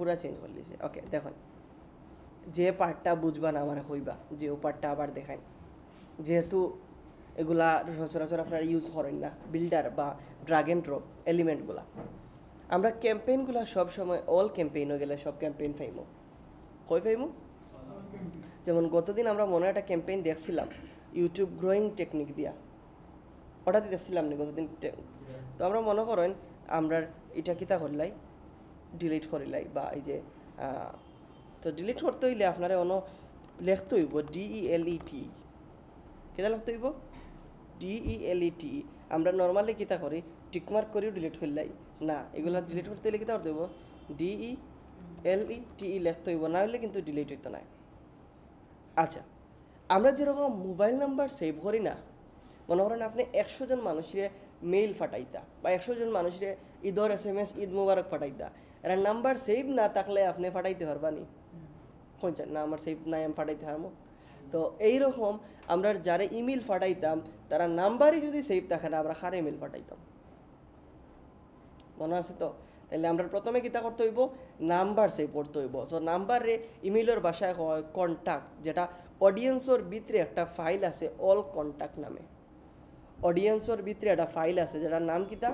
পুরা চেঞ্জ করে দিয়েছে। ওকে দেখুন, যে পার্টটা বুঝবা না আমার হইবা, যে ও পার্টটা আবার দেখাই, যেহেতু এগুলা সচরাচর আপনারা ইউজ করেন না, বিল্ডার বা ড্রাগ অ্যান্ড ড্রপ এলিমেন্টগুলা। আমরা ক্যাম্পেইনগুলো সবসময় অল ক্যাম্পেইনও গেলে সব ক্যাম্পেইন ফাইমো, কই ফাইমো? যেমন গতদিন আমরা মনে একটা ক্যাম্পেইন দেখছিলাম ইউটিউব গ্রোয়িং টেকনিক দিয়া, ওটা দেখছিলাম না গতদিন। তো আমরা মনে করেন আমরা এটা কিতা করলাই, ডিলিট করিলাই, বা এই যে তো ডিলিট করতে হইলে আপনারা অন্য লিখতে হইব DELET, কিতা লিখতে হইব? DELET। আমরা নর্মালি কিতা করি, টিকমার্ক করিও ডিলিট করলাই না, এগুলা ডিলিট করতে হইলে কিতা করতে হইব? DELET লিখতে হইব, না হলে কিন্তু ডিলিট হইতো না। আচ্ছা, আমরা যেরকম মোবাইল নাম্বার সেভ করি না, মনে করেন আপনি 100 জন মানুষের মেইল ফাটাইতা বা 100 জন মানুষের ঈদর SMS ঈদ মুবারক ফাটাইতা, এরা নাম্বার সেভ না থাকলে আপনি ফাটাইতে পারবানি? কোনছেন না আমার সেভ নাই, আমি ফাটাইতে পারবো? তো এইরকম আমরা যারা ইমেল ফাটাইতাম তারা নাম্বারই যদি সেভ থাকে না, আমরা কার ইমেল ফাটাইতাম? মনে আছে তো? তাহলে আমরা প্রথমে কিতা করতে হইব, নাম্বার সেভ করতে হইব। সো নাম্বারে ইমেইলের ভাষায় হয় কন্ট্যাক্ট, যেটা অডিয়েন্সর ভিতরে একটা ফাইল আছে অল কন্ট্যাক্ট নামে। অডিয়েন্সর ভিতরে একটা ফাইল আছে যেটার নাম কিতা,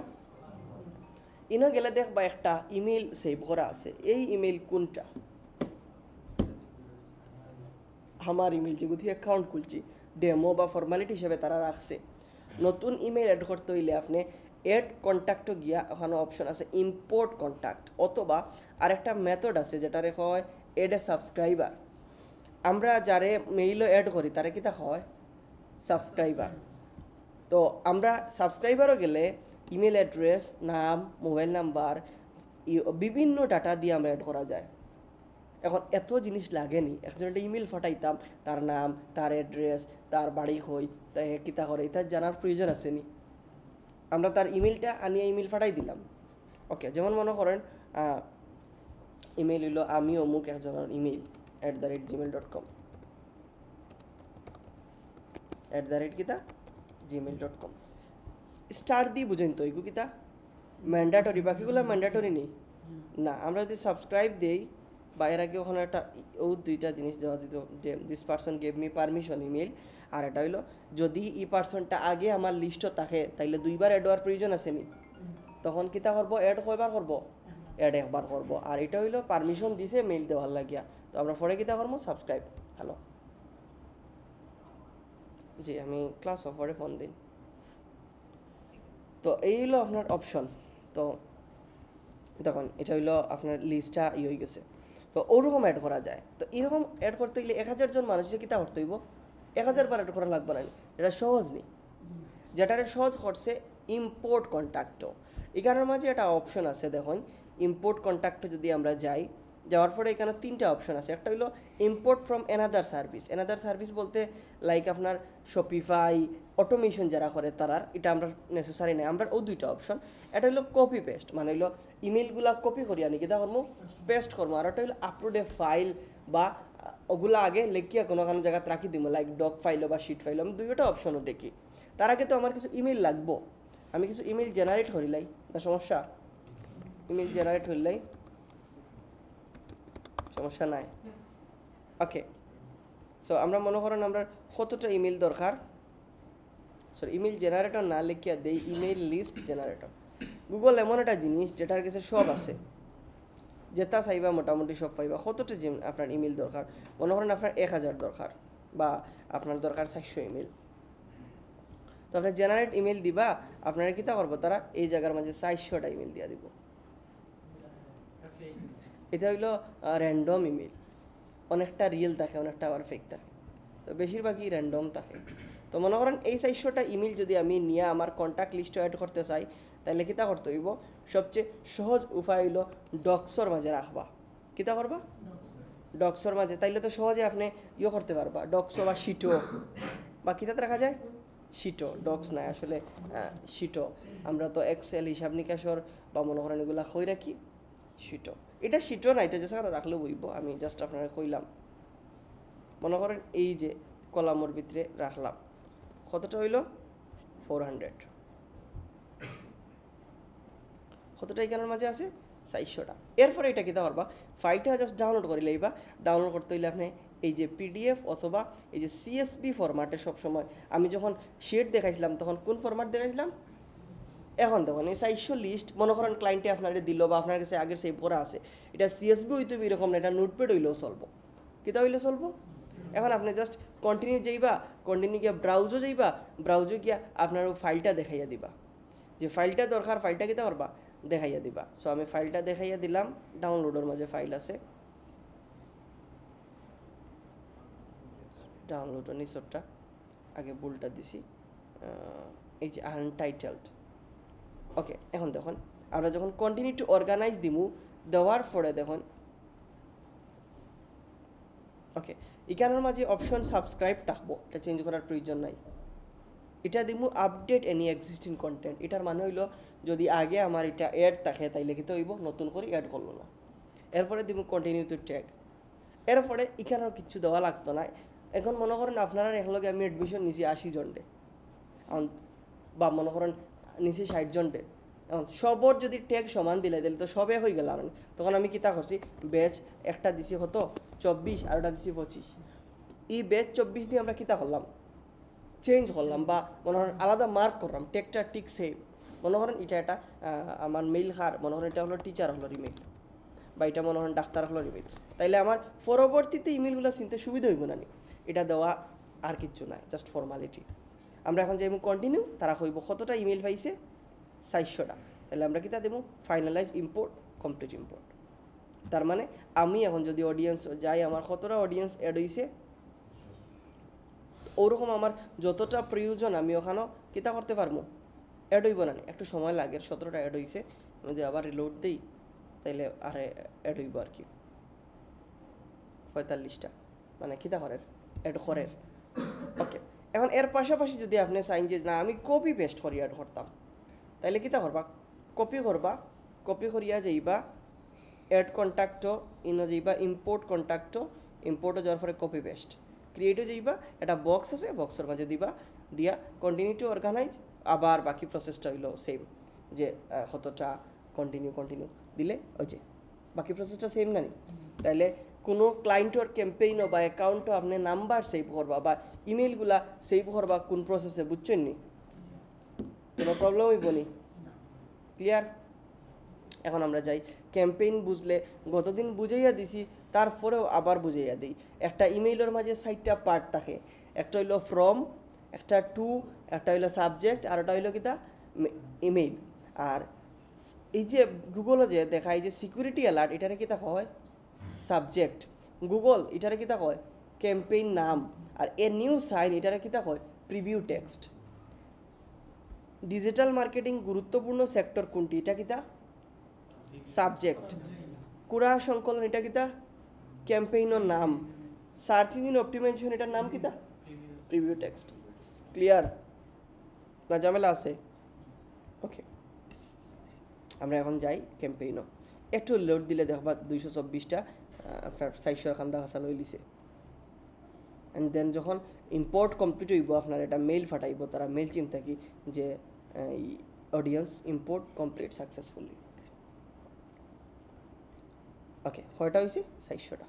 ইনো গেলে দেখবা একটা ইমেইল সেভ করা আছে। এই ইমেইল কোনটা? আমার ইমেইল যেগুলো অ্যাকাউন্ট খুলছি ডেমো বা ফর্মালিটি হিসেবে তারা রাখছে। নতুন ইমেইল অ্যাড করতে হইলে আপনি অ্যাড কন্ট্যাক্টও গিয়া ওখানে অপশন আছে ইম্পোর্ট কন্ট্যাক্ট, অথবা আরেকটা মেথড আছে যেটারে হয় অ্যাড এ সাবস্ক্রাইবার। আমরা যারে মেইলও অ্যাড করি তারা কিতা হয়? সাবস্ক্রাইবার। তো আমরা সাবস্ক্রাইবারও গেলে ইমেল অ্যাড্রেস, নাম, মোবাইল নাম্বার, বিভিন্ন ডাটা দিয়ে আমরা অ্যাড করা যায়। এখন এত জিনিস লাগেনি, একজন একটা ইমেল ফাটাইতাম, তার নাম, তার অ্যাড্রেস, তার বাড়ি কই, তাই কিতা করে এটা জানার প্রয়োজন আছে নি? আমরা তার ইমেলটা আনিয়ে ইমেল ফাটাই দিলাম। ওকে, যেমন মনে করেন ইমেল হইল আমি অমুক একজনের ইমেল @gmail.com, কিতা gmail.com। স্টার দিয়ে বুঝেন তো এগুলো কিতা ম্যান্ডেটরি, বাকিগুলো ম্যান্ডেটরি নেই না। আমরা যদি সাবস্ক্রাইব দেই বা এর আগে ওখানে একটা দুইটা জিনিস দেওয়া দিত যে this person gave me permission email, আর এটা হইলো যদি এই পারসনটা আগে আমার লিস্টও থাকে তাইলে দুইবার অ্যাড হওয়ার প্রয়োজন আছে নি, তখন কিতা করবো, অ্যাড কয়বার করবো? অ্যাড একবার করবো। আর এটা হইলো পারমিশন দিছে মেইল দেওয়ার লাগিয়া, তো আমরা পরে কিতা করবো, সাবস্ক্রাইব। হ্যালো, জি আমি ক্লাস অফারে ফোন দিন। তো এই হলো আপনার অপশন। তো দেখুন এটা হইলো আপনার লিস্টটা হয়ে গেছে। তো ওরকম অ্যাড করা যায়। তো এরকম অ্যাড করতে গেলে 1000 জন মানুষের কিতা করতে হইব, 1000 বার অ্যাড করা লাগবে না, এটা সহজ নেই। যেটারে সহজ করছে ইম্পোর্ট কন্ট্যাক্টও। এখানের মাঝে একটা অপশন আছে দেখুন, ইম্পোর্ট কন্ট্যাক্টে যদি আমরা যাই, যাওয়ার পরে এখানে 3টা অপশন আছে। একটা হলো import from another service. Another service বলতে লাইক আপনার শপিফাই, অটোমেশন যারা করে তারার, এটা আমরা নেসেসারি নেই। আমরা ও 2টা অপশন, এটা হলো কপি পেস্ট, মানে হলো ইমেলগুলা কপি করি আনি কিতা করবো, পেস্ট করবো। আর একটা হলো আপলোড এ ফাইল, বা ওগুলা আগে লেখিয়া কোনো জায়গায় রাখি দিব, লাইক ডক ফাইলও বা শিট ফাইলও। আমি 2টা অপশনও দেখি। তার আগে তো আমার কিছু ইমেল লাগবো, আমি কিছু ইমেল জেনারেট করিলাই না, সমস্যা? ইমেল জেনারেট হইলাই সমস্যা নাই। ওকে, সো আমরা মনে করেন আমরা কতটা ইমেল দরকার, সরি ইমেল জেনারেটর না লিখিয়া দেই ইমেল লিস্ট জেনারেটর। গুগল এমন একটা জিনিস যেটার কাছে সব আছে, যেটা চাইবা মোটামুটি সব পাইবা। কতটা আপনার ইমেল দরকার, মনে করেন আপনার 1000 দরকার বা আপনার দরকার 400 ইমেল। তো আপনার জেনারেট ইমেল দিবা, আপনারা কিতা করবো, তারা এই জায়গার মাঝে 400টা ইমেল দিয়া দিব। এটা হইলো র্যান্ডম ইমেল, অনেকটা রিয়েল থাকে, অনেকটা আবার ফেক থাকে, তো বেশিরভাগই র্যান্ডম থাকে। তো মনে করেন এই 400টা ইমেল যদি আমি নিয়ে আমার কন্ট্যাক্ট লিস্টে অ্যাড করতে চাই, তাহলে কিতা করতে হইব, সবচেয়ে সহজ উপায় হইলো ডক্সর মাঝে রাখবা। কিতা করবা, ডক্সর মাঝে, তাইলে তো সহজে আপনি করতে পারবা, ডক্সো বা শিটো, বা কিতাতে রাখা যায় শিটো, ডক্স নাই আসলে শিটো। আমরা তো এক্সেল হিসাব নিকাশর বা মনে করেন এগুলা কই রাখি শিটো। এটা শিটো না, এটা জাস্ট রাখলে বইব, আমি জাস্ট আপনারা কইলাম। মনে করেন এই যে কলামর ভিতরে রাখলাম, কতটা হইল 400, কতটা এখানের মাঝে আছে 400টা। এরপরে এটা কিতা করবা, ফাইলটা জাস্ট ডাউনলোড করে লইবা। ডাউনলোড করতে হইলে আপনি এই যে পিডিএফ অথবা এই যে সিএসভি ফরম্যাটে সবসময়, আমি যখন শেড দেখাইছিলাম তখন কোন ফরম্যাট দেখাইছিলাম, এখন দেখুন এই 400 লিস্ট মনে করেন ক্লায়েন্টে আপনার দিল বা আপনার কাছে আগের সেভ করা আছে, এটা সিএসভি হইতে এরকম না, এটা নোটপ্যাড হইলেও চলবো। কিতা হইলে চলবো? এখন আপনি জাস্ট কন্টিনিউ যাইবা, কন্টিনিউ গিয়া ব্রাউজও যাইবা, ব্রাউজও গিয়া আপনার ওই ফাইলটা দেখাইয়া দিবা, যে ফাইলটা দরকার ফাইলটা কিতা করবা দেখাইয়া দিবা। সো আমি ফাইলটা দেখাইয়া দিলাম, ডাউনলোডের মাঝে ফাইল আছে, ডাউনলোডের নিচরটা আগে ভুলটা দিছি, এই যে আনটাইটেলড। ওকে, এখন দেখুন আমরা যখন কন্টিনিউ টু অর্গানাইজ দিমু, দেওয়ার পরে দেখুন ওকে এখানের মাঝে অপশন সাবস্ক্রাইব থাকবো, এটা চেঞ্জ করার প্রয়োজন নাই। এটা দিমু আপডেট এনি এক্সিস্টিং কন্টেন্ট, এটার মানে হইলো যদি আগে আমার এটা অ্যাড থাকে তাই লিখিতে হইব, নতুন করে অ্যাড করলো না। এরপরে দিমু কন্টিনিউ টু ট্যাগ। এরপরে এখানেও কিছু দেওয়া লাগতো না। এখন মনে করেন আপনারা একলগে আমি অ্যাডমিশন নিছি 80 জনটে, বা মনে করেন নিছি 60 জনটে, এখন সবর যদি ট্যাগ সমান দিলে দিলে তো সবে হয়ে গেল। তখন আমি কিতা করছি, ব্যাচ একটা দিছি কত 24 আর ওটা দিছি 25, এই ব্যাচ 24 দিয়ে আমরা কিতা করলাম চেঞ্জ করলাম, বা মনে করেন আলাদা মার্ক করলাম, ট্যাগটা ঠিক সেম। মনে করেন এটা একটা আমার মেইল হার, মনে করেন এটা হলো টিচার হলো ইমেল, বা এটা মনে করেন ডাক্তার হলো ইমেল, তাইলে আমার পরবর্তীতে ইমেলগুলো চিনতে সুবিধা হইব না। এটা দেওয়া আর কিচ্ছু নাই, জাস্ট ফর্মালিটি। আমরা এখন যাইব কন্টিনিউ, তারা কইব কতটা ইমেল পাইছে 400টা, তাহলে আমরা কিতা দেবো ফাইনালাইজ ইম্পোর্ট কমপ্লিট ইম্পোর্ট। তার মানে আমি এখন যদি অডিয়েন্স যাই, আমার কতটা অডিয়েন্স অ্যাড হয়েছে, ওরকম আমার যতটা প্রয়োজন আমি ওখানেও কিতা করতে পারবো, অ্যাড হইব না। একটু সময় লাগে, 17টা অ্যাড হয়েছে, আমি যদি আবার রিলোড দিই তাইলে আর অ্যাড হইব আর কি 45টা, মানে কিতা করের অ্যাড করের। ওকে, এখন এর পাশাপাশি যদি আপনি চাইন যে না আমি কপি পেস্ট করি অ্যাড করতাম, তাইলে কিতা করবা, কপি করবা, কপি করিয়া যাইবা অ্যাড কন্ট্যাক্টও ইনো যাইবা, ইম্পোর্ট কন্ট্যাক্টও, ইম্পোর্টও যাওয়ার পরে কপি পেস্ট, ক্রিয়েটও যাইবা, একটা বক্স আছে বক্সের মাঝে দিবা, দিয়া কন্টিনিউ টু অর্গানাইজ, আবার বাকি প্রসেসটা হইলো সেম, যে কতটা কন্টিনিউ দিলে ওই যে বাকি প্রসেসটা সেম না নি। তাইলে কোনো ক্লায়েন্টর ক্যাম্পেইনও বা অ্যাকাউন্টও আপনি নাম্বার সেভ করবা বা ইমেলগুলা সেভ করবা কোন প্রসেসে, বুঝছেন নি? কোনো প্রবলেম হইব নি? ক্লিয়ার? এখন আমরা যাই ক্যাম্পেইন বুঝলে, গতদিন বুঝাইয়া দিছি, তারপরেও আবার বুঝাইয়া দিই। একটা ইমেইলের মাঝে 4টা পার্ট থাকে, একটা হইলো ফ্রম, একটা টু, একটা হইলো সাবজেক্ট, আর একটা হইলো কিতা ইমেইল। আর এই যে গুগলে যে দেখায় যে সিকিউরিটি অ্যালার্ট, এটারে কিতা হয় সাবজেক্ট, গুগল এটারে কিতা কয় ক্যাম্পেইন নাম, আর এ নিউ সাইন এটারে কিতা কয় প্রিভিউ টেক্সট। ডিজিটাল মার্কেটিং গুরুত্বপূর্ণ সেক্টর কোনটি, এটা কিতা সাবজেক্ট। কুড়া সংকলন এটা কিতা ক্যাম্পেইনের নাম। সার্চ ইঞ্জিন অপটিমাইজেশন এটার নাম কিতা প্রিভিউ টেক্সট। ক্লিয়ার না ঝামেলা আছে? ওকে, আমরা এখন যাই ক্যাম্পেইনও, একটু লোড দিলে দেখবা 224টা আপনার 400 এখান দেখা লই লিছে। অ্যান্ড দেন যখন ইম্পোর্ট কমপ্লিট হইব, আপনার এটা মেইল ফাটাইব, তারা মেইল চিম থাকি যে অডিয়েন্স ইম্পোর্ট কমপ্লিট সাকসেসফুলি। ওকে, কয়টা হয়েছে 400টা।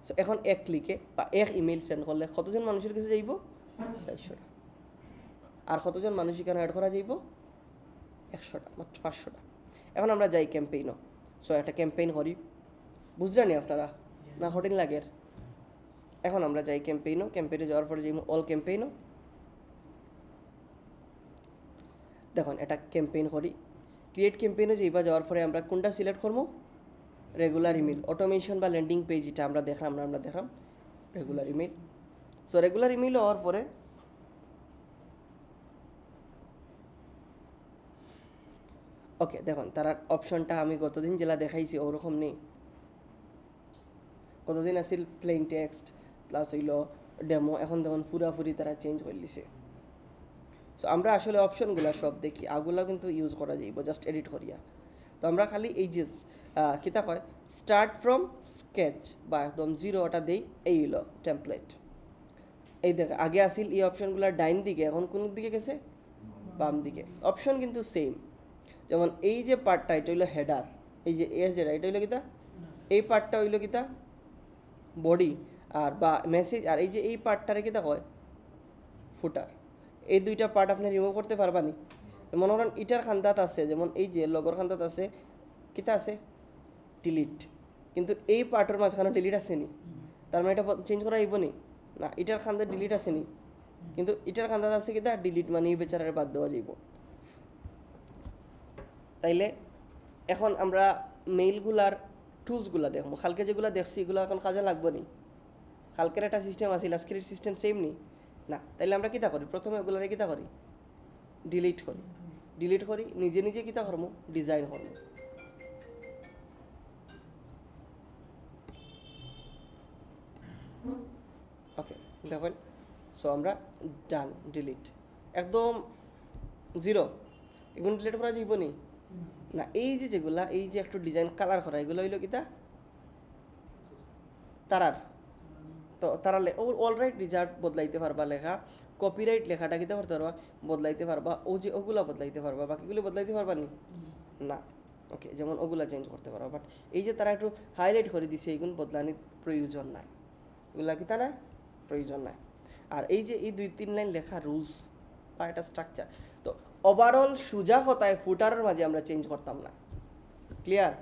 সো এখন এক ক্লিকে বা এক ইমেল সেন্ড করলে কতজন মানুষের কাছে যাইব 400টা, আর কতজন মানুষ এখানে অ্যাড করা যাইব 100টা, মাত্র 500টা। এখন আমরা যাই ক্যাম্পেইনও। সো একটা ক্যাম্পেইন করি, বুঝলেন আপনারা না কঠিন লাগে? এখন আমরা যাই ক্যাম্পেইনও, ক্যাম্পেইনে যাওয়ার পরে যাই অল ক্যাম্পেইনও। দেখুন এটা ক্যাম্পেইন করি, ক্রিয়েট ক্যাম্পেইনে যাইবা, যাওয়ার পরে আমরা কোনটা সিলেক্ট করবো, রেগুলার ইমেল অটোমেশন বা ল্যান্ডিং পেজ, এটা আমরা দেখলাম regular email. So regular email হওয়ার পরে ওকে দেখুন তার অপশনটা আমি গতদিন যেটা দেখাইছি ওরকম নেই। কতদিন আসিল প্লেন টেক্সট প্লাস হইল ডেমো, এখন দেখুন পুরাপুরি তারা চেঞ্জ করে দিছে। সো আমরা আসলে অপশনগুলো সব দেখি, আগুলা কিন্তু ইউজ করা যাইব জাস্ট এডিট করিয়া। তো আমরা খালি এই যে কিতা কয় স্টার্ট ফ্রম স্কেচ বা একদম জিরো ওটা দেই, এই হলো টেমপ্লেট। এই দেখে আগে আসিল এই অপশনগুলো ডাইন দিকে, এখন কোন দিকে গেছে বাম দিকে। অপশন কিন্তু সেম, যেমন এই যে পার্টটা এটা হইলো হেডার, এই যে এস যেটা এটা হইলো কিতা এই পার্টটা হইলো কিতা বডি আর বা মেসেজ আর এই যে এই পার্টটারে কিতা কয় ফুটার এই দুইটা পার্ট আপনি রিমুভ করতে পারবানি মনে করেন ইটার খান্দাত আছে যেমন এই যে লগর খান্দাত আছে কিতা আছে ডিলিট কিন্তু এই পার্টের মাঝখানে ডিলিট আসেনি তার মানে এটা চেঞ্জ করা হইব নি না ইটার খান্দাত ডিলিট আসেনি কিন্তু ইটার খান্দাত আছে কিতা ডিলিট মানে এই বেচারারে বাদ দেওয়া যাইব তাইলে এখন আমরা মেইলগুলার টুলসগুলা দেখবো কালকে যেগুলো দেখছি এগুলো এখন কাজে লাগবো নি কালকের একটা সিস্টেম আছে আজকের সিস্টেম সেম নি না তাইলে আমরা কিতা করি প্রথমে ওগুলারে কিতা করি ডিলিট করি নিজে নিজে কিতা করবো ডিজাইন করবো ওকে দেখুন সো আমরা ডান ডিলিট একদম জিরো এগুলো ডিলিট করা যাইব নি না এই যে যেগুলা এই যে একটু ডিজাইন কালার করা এগুলো হইলো কিতা তারার তো তারা অলরাইট রিজার্ভ বদলাইতে পারবা লেখা কপিরাইট লেখাটা কিতা করতে পারবা বদলাইতে পারবা ও যে ওগুলা বদলাইতে পারবা বাকিগুলো বদলাইতে পারবা নি না ওকে যেমন ওগুলা চেঞ্জ করতে পারবা বাট এই যে তারা একটু হাইলাইট করে দিছে এইগুলো বদলানির প্রয়োজন নাই এগুলা কিতা না প্রয়োজন নাই আর এই যে এই 2-3 লাইন লেখা রুলস বা একটা স্ট্রাকচার তো ওভারঅল সুজা কথায় ফুটারের মাঝে আমরা চেঞ্জ করতাম না ক্লিয়ার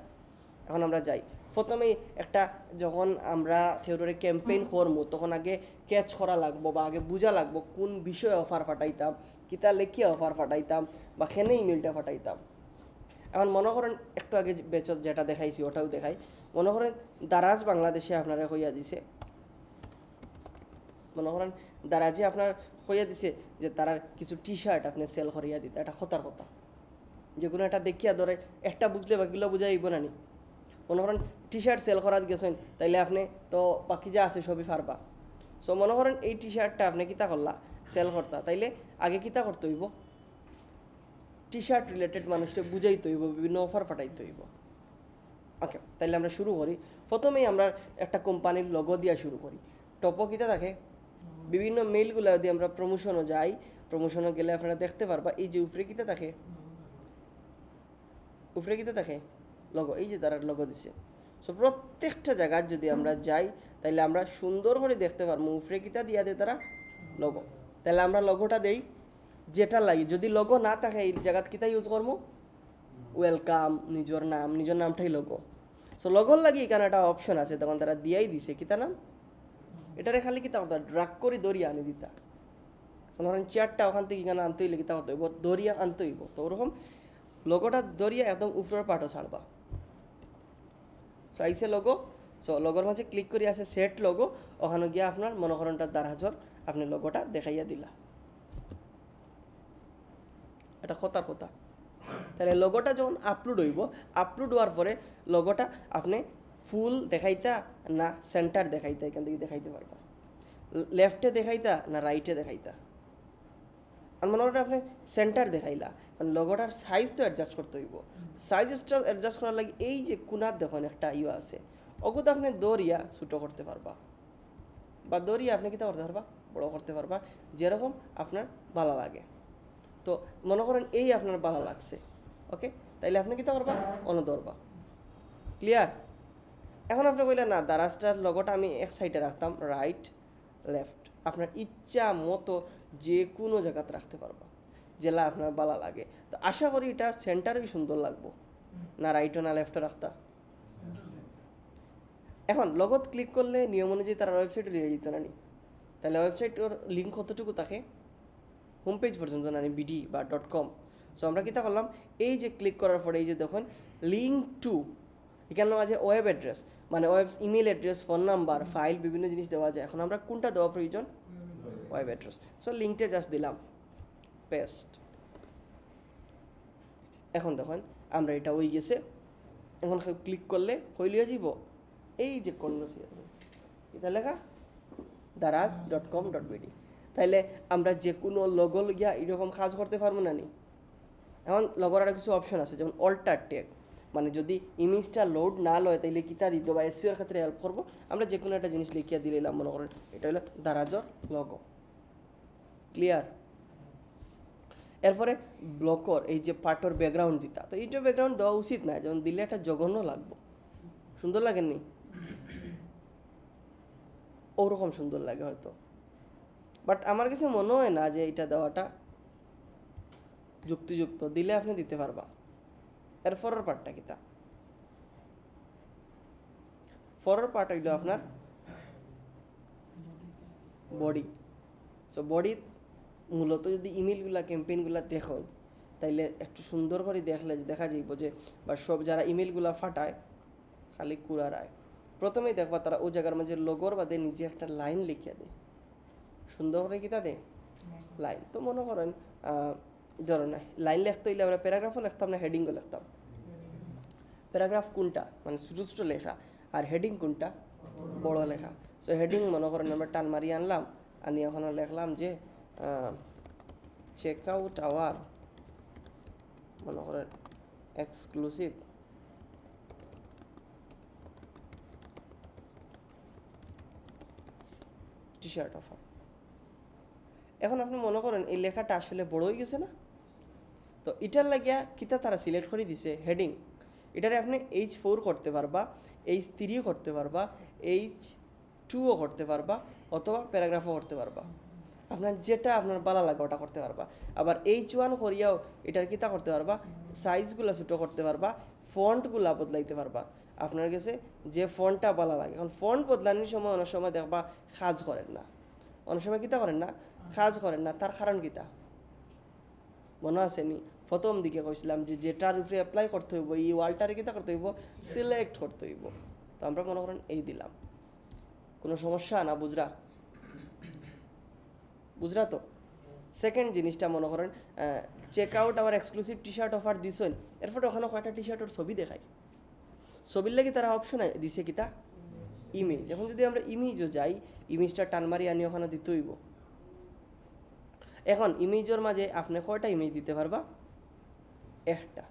এখন আমরা যাই প্রথমেই একটা যখন আমরা সেগুলোরে ক্যাম্পেইন করবো তখন আগে ক্যাচ করা লাগবো বা আগে বোঝা লাগবো কোন বিষয়ে অফার ফাটাইতাম কিতা লেখিয়া অফার ফাটাইতাম বা খেনে ইমেলটা ফাটাইতাম এখন মনে করেন একটু আগে বেচত যেটা দেখাইছি ওটাও দেখাই মনে করেন দারাজ বাংলাদেশে আপনারা হইয়া দিছে মনে করেন দারাজে আপনার হইয়া দিছে যে তারার কিছু টি শার্ট আপনি সেল করিয়া দিতে এটা খতার কথা যে কোনো একটা দেখিয়া ধরে একটা বুঝলে বাকিগুলো বুঝাইব না নি মনে করেন টি শার্ট সেল করাত গেছেন তাইলে আপনি তো বাকি যা আছে সবই পারবা সো মনে করেন এই টি শার্টটা আপনি কিতা করলা সেল করতা তাইলে আগে কিতা করতে হইব টি শার্ট রিলেটেড মানুষকে বুঝাইতে হইব বিভিন্ন অফার ফাটাইতে হইব ওকে তাইলে আমরা শুরু করি প্রথমেই আমরা একটা কোম্পানির লোগো দিয়া শুরু করি টপও কিতা থাকে বিভিন্ন মেইলগুলো যদি আমরা প্রমোশনও যাই প্রমোশনও গেলে আপনারা দেখতে পারবা এই যে উপরে কিতা থাকে লগো এই যে তারা লগো দিছে সো প্রত্যেকটা জায়গায় যদি আমরা যাই তাহলে আমরা সুন্দর করে দেখতে পারবো উপরে কিতা দিয়া দেয় তারা লগো তাহলে আমরা লগোটা দেই যেটা লাগে যদি লগো না থাকে এই জায়গাত কিতা ইউজ করবো ওয়েলকাম নিজের নামটাই লগো সো লগোর লাগি এখানে একটা অপশন আছে তখন তারা দিয়াই দিছে কিতা নাম এটারে খালি কিতা করতে ড্রাগ করে দরিয়া আনি দিতা মনে করেন চেয়ারটা ওখান থেকে এখানে আনতে হইলে কিতা করতে হইব দরিয়া আনতে হইব তো ওরকম লগোটা দরিয়া একদম উপরের পাটও ছাড়বা সো আইসে লগো সো লগোর মাঝে ক্লিক করে আছে সেট লগো ওখানে গিয়ে আপনার মনে করেন দারাজর আপনি লগোটা দেখাইয়া দিলা এটা কথা তাহলে লগোটা যখন আপলোড হইব আপলোড হওয়ার পরে লগোটা আপনি ফুল দেখাইতা না সেন্টার দেখাইতা এখান থেকে দেখাইতে পারবা লেফটে দেখাইতা না রাইটে দেখাইতা আর মনে করেন আপনি সেন্টার দেখাইলা মানে লগোটার সাইজ তো অ্যাডজাস্ট করতে হইব সাইজ অ্যাডজাস্ট করার লাগে এই যে কোনার দেখুন একটা আছে ওগুলো আপনি দরিয়া ছোটো করতে পারবা বা দরিয়া আপনি কিতা করতে পারবা বড় করতে পারবা যেরকম আপনার ভালো লাগে তো মনে করেন এই আপনার ভালো লাগছে ওকে তাইলে আপনি কিতা করবা ধরবা ক্লিয়ার এখন আপনি কইলেন না দারাজটার লগোটা আমি এক সাইডে রাখতাম রাইট লেফট আপনার ইচ্ছা মতো যে কোনো জায়গাতে রাখতে পারবা যেটা আপনার ভালো লাগে তো আশা করি এটা সেন্টারেই সুন্দর লাগবো না রাইটও না লেফটও রাখতা এখন লগত ক্লিক করলে নিয়ম অনুযায়ী তারা ওয়েবসাইটে নিয়ে যেত না নি তাহলে ওয়েবসাইটের লিঙ্ক কতটুকু থাকে হোম পেজ পর্যন্ত না বিডি বা .com সো আমরা কিতা করলাম এই যে ক্লিক করার পরে এই যে দেখুন লিঙ্ক টু এখানে মাঝে ওয়েব অ্যাড্রেস মানে web email address phone number file বিভিন্ন জিনিস দেওয়া যায় এখন আমরা কোনটা দেওয়া প্রয়োজন ওয়েব অ্যাড্রেস সো লিঙ্কটা জাস্ট দিলাম পেস্ট এখন দেখুন আমরা এটা হয়ে গেছে এখন ক্লিক করলে হইলিয়া যাব এই যে এটা লেখা daraz.com.bd তাইলে আমরা যে কোনো লগো গিয়া এরকম কাজ করতে পারবো না নি এখন লগোর আর কিছু অপশন আছে যেমন অল্টার ট্যাগ মানে যদি ইমেজটা লোড না লয় তাইলে কিতা দিত বা এসইওর ক্ষেত্রে হেল্প করবো আমরা যে কোনো একটা জিনিস লিখিয়া দিলাম মনে করেন এটা হলো দারাজর লগো ক্লিয়ার এরপরে ব্লকর এই যে পার্টর ব্যাকগ্রাউন্ড দিতা, তো এইটা ব্যাকগ্রাউন্ড দেওয়া উচিত না, যেমন দিলে একটা জঘন্য লাগবো, সুন্দর লাগেননি, ওরকম সুন্দর লাগে হয়তো, বাট আমার কাছে মনে হয় না যে এটা দেওয়াটা যুক্তিযুক্ত। দিলে আপনি দিতে পারবা। এর ফরের পার্টটা কিতা, ফরের পার্ট হইল আপনার বডি। সো বডি মূলত যদি ইমেলগুলা ক্যাম্পেইনগুলা দেখো, তাইলে একটু সুন্দর করে দেখলে দেখা যাইব যে, বা সব যারা ইমেলগুলা ফাটায় খালি কুড়ারায়, প্রথমেই দেখবা তারা ও জায়গার মাঝে লোগোর বাদে নিজে একটা লাইন লিখিয়া দেয়, সুন্দর করে কিতা দেয় লাইন। তো মনে করেন ধরো না লাইন লিখতে হইলে আমরা প্যারাগ্রাফও লিখতাম না, হেডিংও লিখতাম। প্যারাগ্রাফ কোনটা মানে ছোটো ছোটো লেখা, আর হেডিং কোনটা বড় লেখা। সো হেডিং মনে করেন আমরা টান মারি আনলাম, আনি এখন লিখলাম যে চেক আউট আওয়ার মনে করেন এক্সক্লুসিভ টি শার্ট অফার। এখন আপনি মনে করেন এই লেখাটা আসলে বড় হয়ে গেছে না, তো এটার লাগিয়া কিতা তারা সিলেক্ট করে দিছে হেডিং। এটারে আপনি H4 করতে পারবা, H3 করতে পারবা, H2ও করতে পারবা, অথবা প্যারাগ্রাফও করতে পারবা, আপনার যেটা আপনার ভালো লাগে ওটা করতে পারবা। আবার H1 করিয়াও এটার কিতা করতে পারবা, সাইজগুলা ছোটো করতে পারবা, ফন্টগুলা বদলাইতে পারবা আপনার কাছে যে ফন্টটা ভালো লাগে। এখন ফন্ট বদলানোর সময় অনেক সময় দেখবা কাজ করেন না, অনেক সময় কিতা করেন না, কাজ করেন না। তার কারণ কিতা মনে আসেনি? প্রথম দিকে কইছিলাম যে যেটার উপরে অ্যাপ্লাই করতে হইব, এই ওয়ালটারে কিতা করতে হইব, সিলেক্ট করতে হইব। তো আমরা মনে করেন এই দিলাম, কোনো সমস্যা না? বুঝরা তো? সেকেন্ড জিনিসটা মনে করেন চেক আউট আবার এক্সক্লুসিভ টি শার্ট অফার দিছেন, এরপরে ওখানে কয়টা টি শার্টের ছবি দেখায়, ছবির লাগি তারা অপশন দিছে কিতা ইমেজ। এখন যদি আমরা ইমেজও যাই, ইমেজটা টান মারি আনি ওখানে দিতে হইব। এখন ইমেজের মাঝে আপনি কয়টা ইমেজ দিতে পারবা, একটা।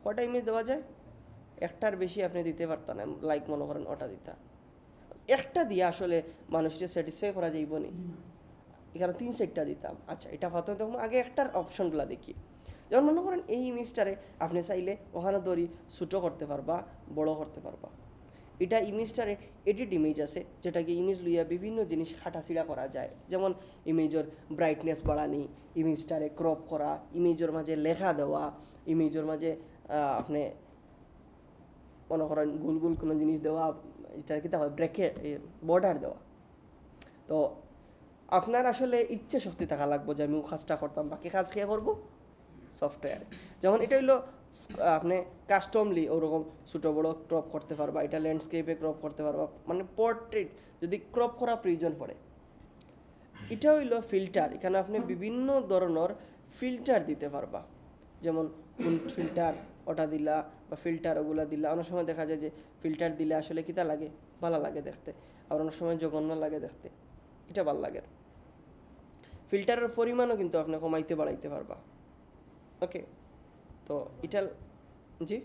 কয়টা ইমেজ দেওয়া যায়, একটার বেশি আপনি দিতে পারতেন না, লাইক মনে করেন ওটা দিতা, একটা দিয়ে আসলে মানুষকে স্যাটিসফাই করা যাইব নি, এখানে 3-4টা দিতাম। আচ্ছা, এটা প্রথমে তখন আগে একটার অপশনগুলো দেখি। যেমন মনে করেন এই ইমেজটারে আপনি চাইলে ওখানে ধরি ছোটো করতে পারবা, বড় করতে পারবা। এটা ইমেজটারে এডিট ইমেজ আছে, যেটাকে ইমেজ লইয়া বিভিন্ন জিনিস খাটাছিড়া করা যায়, যেমন ইমেজের ব্রাইটনেস বাড়ানি, ইমেজটারে ক্রপ করা, ইমেজের মাঝে লেখা দেওয়া, ইমেজের মাঝে আপনি মনে করেন গোল গোল কোনো জিনিস দেওয়া, এটা কি হয় ব্র্যাকেট বর্ডার দেওয়া। তো আপনার আসলে ইচ্ছে শক্তি থাকা লাগবে যে আমি ও কাজটা করতাম, বাকি কাজ কে করবো সফটওয়্যারে। যেমন এটা হইলো আপনি কাস্টমলি ওরকম ছোটো বড়ো ক্রপ করতে পারবা, এটা ল্যান্ডস্কেপে ক্রপ করতে পারবা, মানে পোর্ট্রেট যদি ক্রপ করা প্রয়োজন পড়ে। এটা হইলো ফিল্টার, এখানে আপনি বিভিন্ন ধরনের ফিল্টার দিতে পারবা, যেমন কোন ফিল্টার ওটা দিলা বা ফিল্টার ওগুলা দিলা। অনেক সময় দেখা যায় যে ফিল্টার দিলে আসলে কিতা লাগে, ভালো লাগে দেখতে, আর অনেক সময় জঘন্য লাগে দেখতে, এটা ভালো লাগে। ফিল্টারের পরিমাণও কিন্তু আপনি কমাইতে বাড়াইতে পারবা। ওকে, তো এটা জি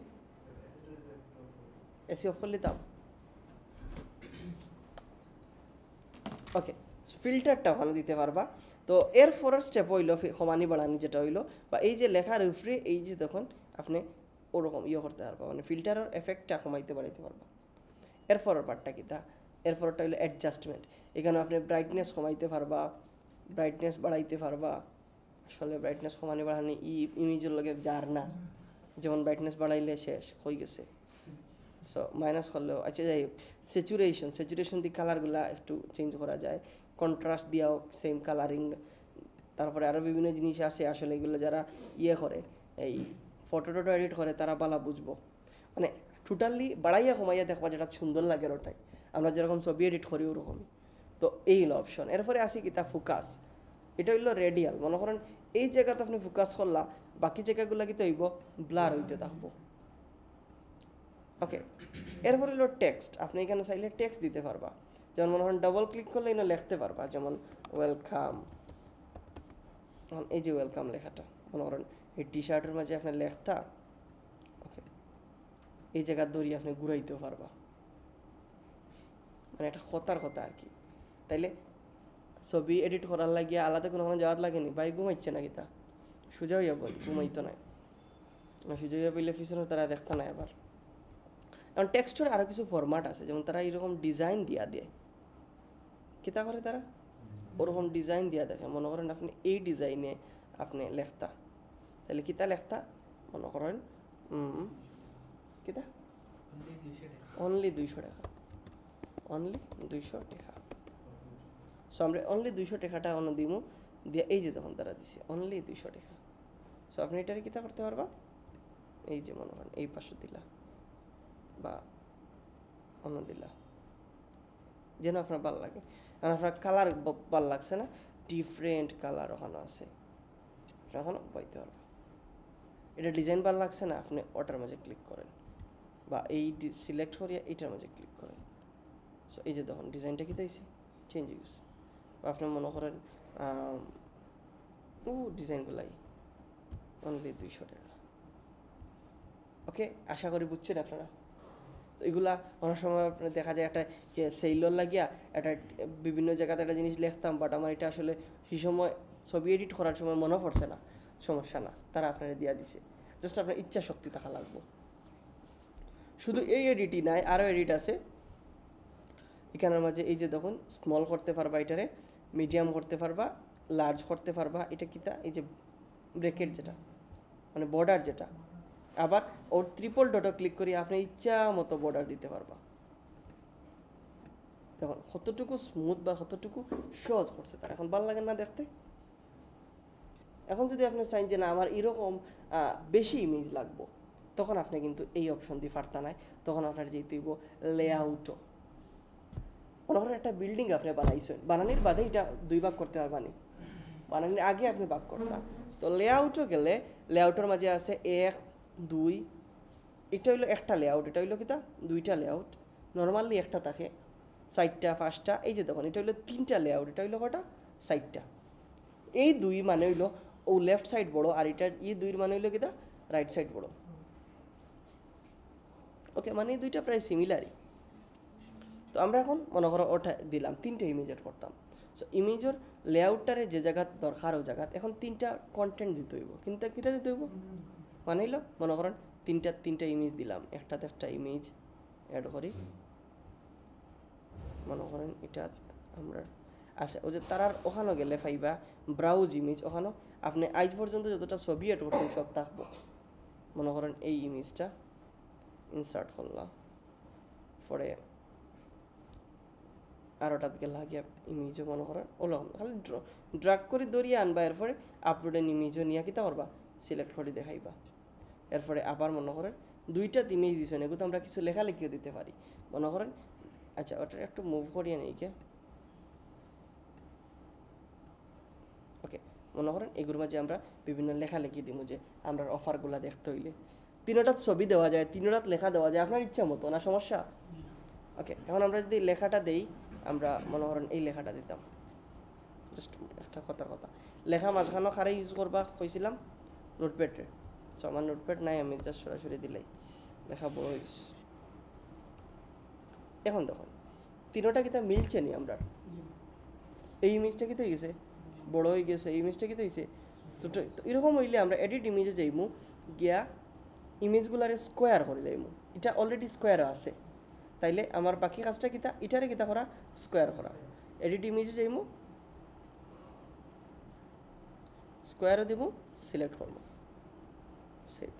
এসি অফ করলে দাম। ওকে, ফিল্টারটা ওখানে দিতে পারবা। তো এর পরের স্টেপ হইলো কমানি বাড়ানি, যেটা হইলো বা এই যে লেখার উপরে এই যে তখন আপনি ওরকম করতে পারবা, মানে ফিল্টারের এফেক্টটা কমাইতে বাড়াইতে পারবা। এর পরের পার্টটা কিতা, এর পরেরটা হইলো অ্যাডজাস্টমেন্ট। এখানে আপনি ব্রাইটনেস কমাইতে পারবা, ব্রাইটনেস বাড়াইতে পারবা। আসলে ব্রাইটনেস কমানি বাড়ানি ইমেজের লগে যার না, যেমন ব্রাইটনেস বাড়াইলে শেষ হয়ে গেছে, সো মাইনাস করলেও আচ্ছা যাই হোক। স্যাচুরেশন দিয়ে কালারগুলো একটু চেঞ্জ করা যায়, কন্ট্রাস্ট দিয়েও সেম কালারিং। তারপরে আরও বিভিন্ন জিনিস আছে, আসলে এগুলো যারা করে এই ফটো টটো এডিট করে তারা বালা বুঝবো, মানে টোটালি বাড়াইয়া কমাইয়া দেখবা যেটা সুন্দর লাগে ওটাই। আমরা যেরকম ছবি এডিট করি ওরকমই। তো এই হলো অপশন। এরপরে আসি কি তা ফোকাস, এটা হইলো রেডিয়াল। মনে করেন এই জায়গাতে আপনি ফোকাস করলা, বাকি জায়গাগুলো কি হইব ব্লার হইতে থাকবো। ওকে, এরপর হলো টেক্সট। আপনি এখানে চাইলে টেক্সট দিতে পারবা, যেমন মনে করেন ডবল ক্লিক করলে এনে লিখতে পারবা, যেমন ওয়েলকাম। এই যে ওয়েলকাম লেখাটা মনে করেন এই টি শার্টের মাঝে আপনি লেখতা, ওকে এই জায়গা ধরিয়ে আপনি ঘুরাইতেও পারবা, মানে একটা কথার কথা আর কি। তাইলে ছবি এডিট করার লাগিয়ে আলাদা কোনো যাওয়ার লাগেনি, ভাই ঘুমাইছে নাকি তা সোজা হইয়া বই ঘুমাইতো না, সোজা হইয়া বইলে পিছনে তারা দেখতো না। এবার কারণ টেক্সটের আরও কিছু ফরম্যাট আছে, যেমন তারা এরকম ডিজাইন দিয়া দেয়। কিতা করে তারা ওরকম ডিজাইন দিয়া দেখে। মনে করেন আপনি এই ডিজাইনে আপনি লেখতা, তাহলে কিতা লেখতা মনে করেন কিতা অনলি 200 টাকা, অনলি 200 টাকা। সো আমরা অনলি 200 টাকাটা অন্য দিমু দিয়ে, এই যে তখন তারা দিছে অনলি 200 টাকা। সো আপনি এটারে কিতা করতে পারবা, এই যে মনে করেন এই পাশে দিলা বা অন্য দিলা, যেন আপনার ভালো লাগে। কারণ আপনার কালার ভালো লাগছে না, ডিফারেন্ট কালার ওখানে আছে, ওখানে পাইতে পারবো। এটা ডিজাইন ভালো লাগছে না, আপনি ওটার মাঝে ক্লিক করেন বা এই সিলেক্ট করিয়া এইটার মাঝে ক্লিক করেন। সো এই যে দেখুন ডিজাইনটা কী দিয়েছে, চেঞ্জ হয়ে গেছে। বা আপনি মনে করেন ডিজাইনগুলাই অনলি 200 টাকা। ওকে, আশা করি বুঝছেন আপনারা। তো এগুলা অনেক সময় আপনার দেখা যায় একটা সেইলর লাগিয়া একটা বিভিন্ন জায়গাতে একটা জিনিস লিখতাম, বাট আমার এটা আসলে সেই সময় ছবি এডিট করার সময় মনে পড়ছে না, সমস্যা না, তারা আপনারা দিয়া দিছে। জাস্ট আপনার ইচ্ছা শক্তি থাকা লাগবে। শুধু এই এডিটই নাই, আরও এডিট আছে এখানের মাঝে। এই যে দেখুন স্মল করতে পারবা, এটারে মিডিয়াম করতে পারবা, লার্জ করতে পারবা। এটা কিতা, এই যে ব্রেকেট যেটা মানে বর্ডার যেটা, আবার ওর ট্রিপল ডটও ক্লিক করি আপনি ইচ্ছা মতো বর্ডার দিতে পারবা। দেখুন কতটুকু স্মুথ বা কতটুকু সহজ করছে তার। এখন ভালো লাগে না দেখতে? এখন যদি আপনি চাইন যে না আমার এরকম বেশি ইমেজ লাগবো, তখন আপনি কিন্তু এই অপশন দিয়ে পারতা নাই। তখন আপনার যেতে হইব লেআউটও। মনে করেন একটা বিল্ডিং আপনি বানাইছেন, বানানির বাদে এটা 2 ভাগ করতে পারবানি, বানানির আগে আপনি ভাগ করতাম। তো লেআউটও গেলে লেআউটের মাঝে আছে 1 2, এটা হইলো একটা লেআউট, এটা হইলো কিতা 2টা লেআউট। নর্মালি একটা থাকে 4টা 5টা, এই যে দেখুন এটা হইলো 3টা লেআউট, এটা হইলো কটা 4টা। এই 2 মানে হইলো ও লেফট সাইড বড়, আর এটার এই 2 মানে হইলো কিতা রাইট সাইড বড়। ওকে, মানে এই দুইটা প্রায় সিমিলারই। তো আমরা এখন মনে করো ওটা দিলাম, 3টে ইমেজ এড করতাম। সো ইমেজের লেআউটটারে যে জায়গা দরকার ও জায়গা এখন 3টা কন্টেন্ট দিতে হইব। কিন্তু কিতা দিতে হইব মানে হইলো মনে করেন 3টা ইমেজ দিলাম, একটাতে একটা ইমেজ অ্যাড করি। মনে করেন এটা আমরা আচ্ছা, ওই যে তারার ওখানে গেলে পাইবা ব্রাউজ ইমেজ, ওখানেও আপনি আজ পর্যন্ত যতটা ছবি অ্যাড করছেন সব থাকবো। মনে করেন এই ইমেজটা ইনসার্ট করলাম, পরে আর ওটাত গেলা গিয়া ইমেজও মনে করেন ওরকম খালি ড্রাগ করে দরিয়ে আনবা। এরপরে আপলোডের ইমেজও নিয়ে কিতা করবা সিলেক্ট করে দেখাইবা। এরপরে আবার মনে করেন 2টা ইমেজ দিছেন, এগুলো আমরা কিছু লেখালেখিও দিতে পারি। মনে করেন আচ্ছা ওটা একটু মুভ করিয়ে নেই কে। ওকে, মনে করেন এগুলোর মাঝে আমরা বিভিন্ন লেখালেখি দিব, যে আমরা অফারগুলো দেখতে হইলে 3টাত ছবি দেওয়া যায়, 3টাত লেখা দেওয়া যায় আপনার ইচ্ছা মতো, না সমস্যা। ওকে, এখন আমরা যদি লেখাটা দেই, আমরা মনে করেন এই লেখাটা দিতাম, জাস্ট একটা কথার কথা লেখা মাঝখানেও খারে ইউজ করবা কইছিলাম নোটপ্যাডে। সো আমার নোটপ্যাড নাই, আমি জাস্ট সরাসরি দিলাই লেখা বড় হয়ে গেছে। এখন দেখুন 3টা কিতা মিলছে নি আমরা, এই ইমেজটা কিতে গেছে বড় হয়ে গেছে, এই ইমেজটা কিতে হয়েছে ছোটো। তো এরকম হইলে আমরা এডিট ইমেজে যাইমু, গিয়া ইমেজগুলারে স্কোয়ার করে লাইমু। এটা অলরেডি স্কোয়ারও আছে, তাইলে আমার বাকি কাজটা কিতা এটারে কিতা করা স্কোয়ার করা। এডিট ইমেজে যাইমু, স্কোয়ারও দেবো, সিলেক্ট করবো, সেভ।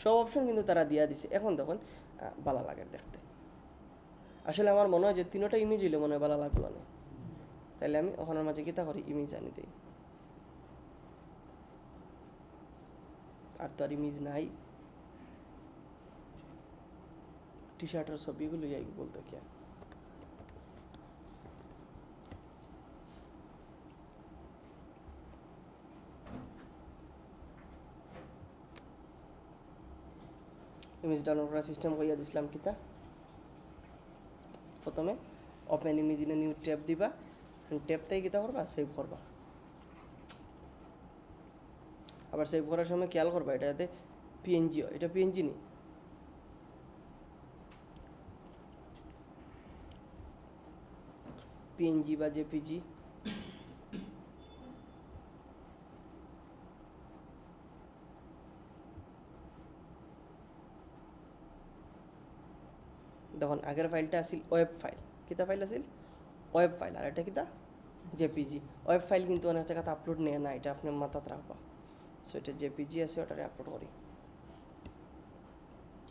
সব অপশন কিন্তু তারা দিয়া দিছে। এখন দেখুন ভালো লাগে দেখতে। আসলে আমার মনে হয় যে 3টা ইমেজ হইলে মনে হয় ভালো লাগলো না, তাইলে আমি ওখানের মাঝে কিতা করি ইমেজ আনি দিই। আর তো আর ইমেজ নাই, টি শার্টের ছবিগুলো যাই বলতে কি আর। ইমেজ ডাউনলোড করার সিস্টেম কইয়া দিছিলাম কিতা, প্রথমে open image in new tab দিবা, ট্যাবটাই কিতা করবা সেভ করবা। আবার সেভ করার সময় খেয়াল করবা এটা যাতে পিএনজি হয়, এটা পিএনজি নি। পিএনজি বা জেপিজি আগের ফাইলটা আছিল ওয়েব ফাইল, কিতা ফাইল আছিল ওয়েব ফাইল, আর এটা কিতা জেপিজি। ওয়েব ফাইল কিন্তু অনেক জায়গাতে আপলোড নেয় না, এটা আপনি মাথাত রাখবা। সো এটা জেপিজি আছে, ওটারে আপলোড করি।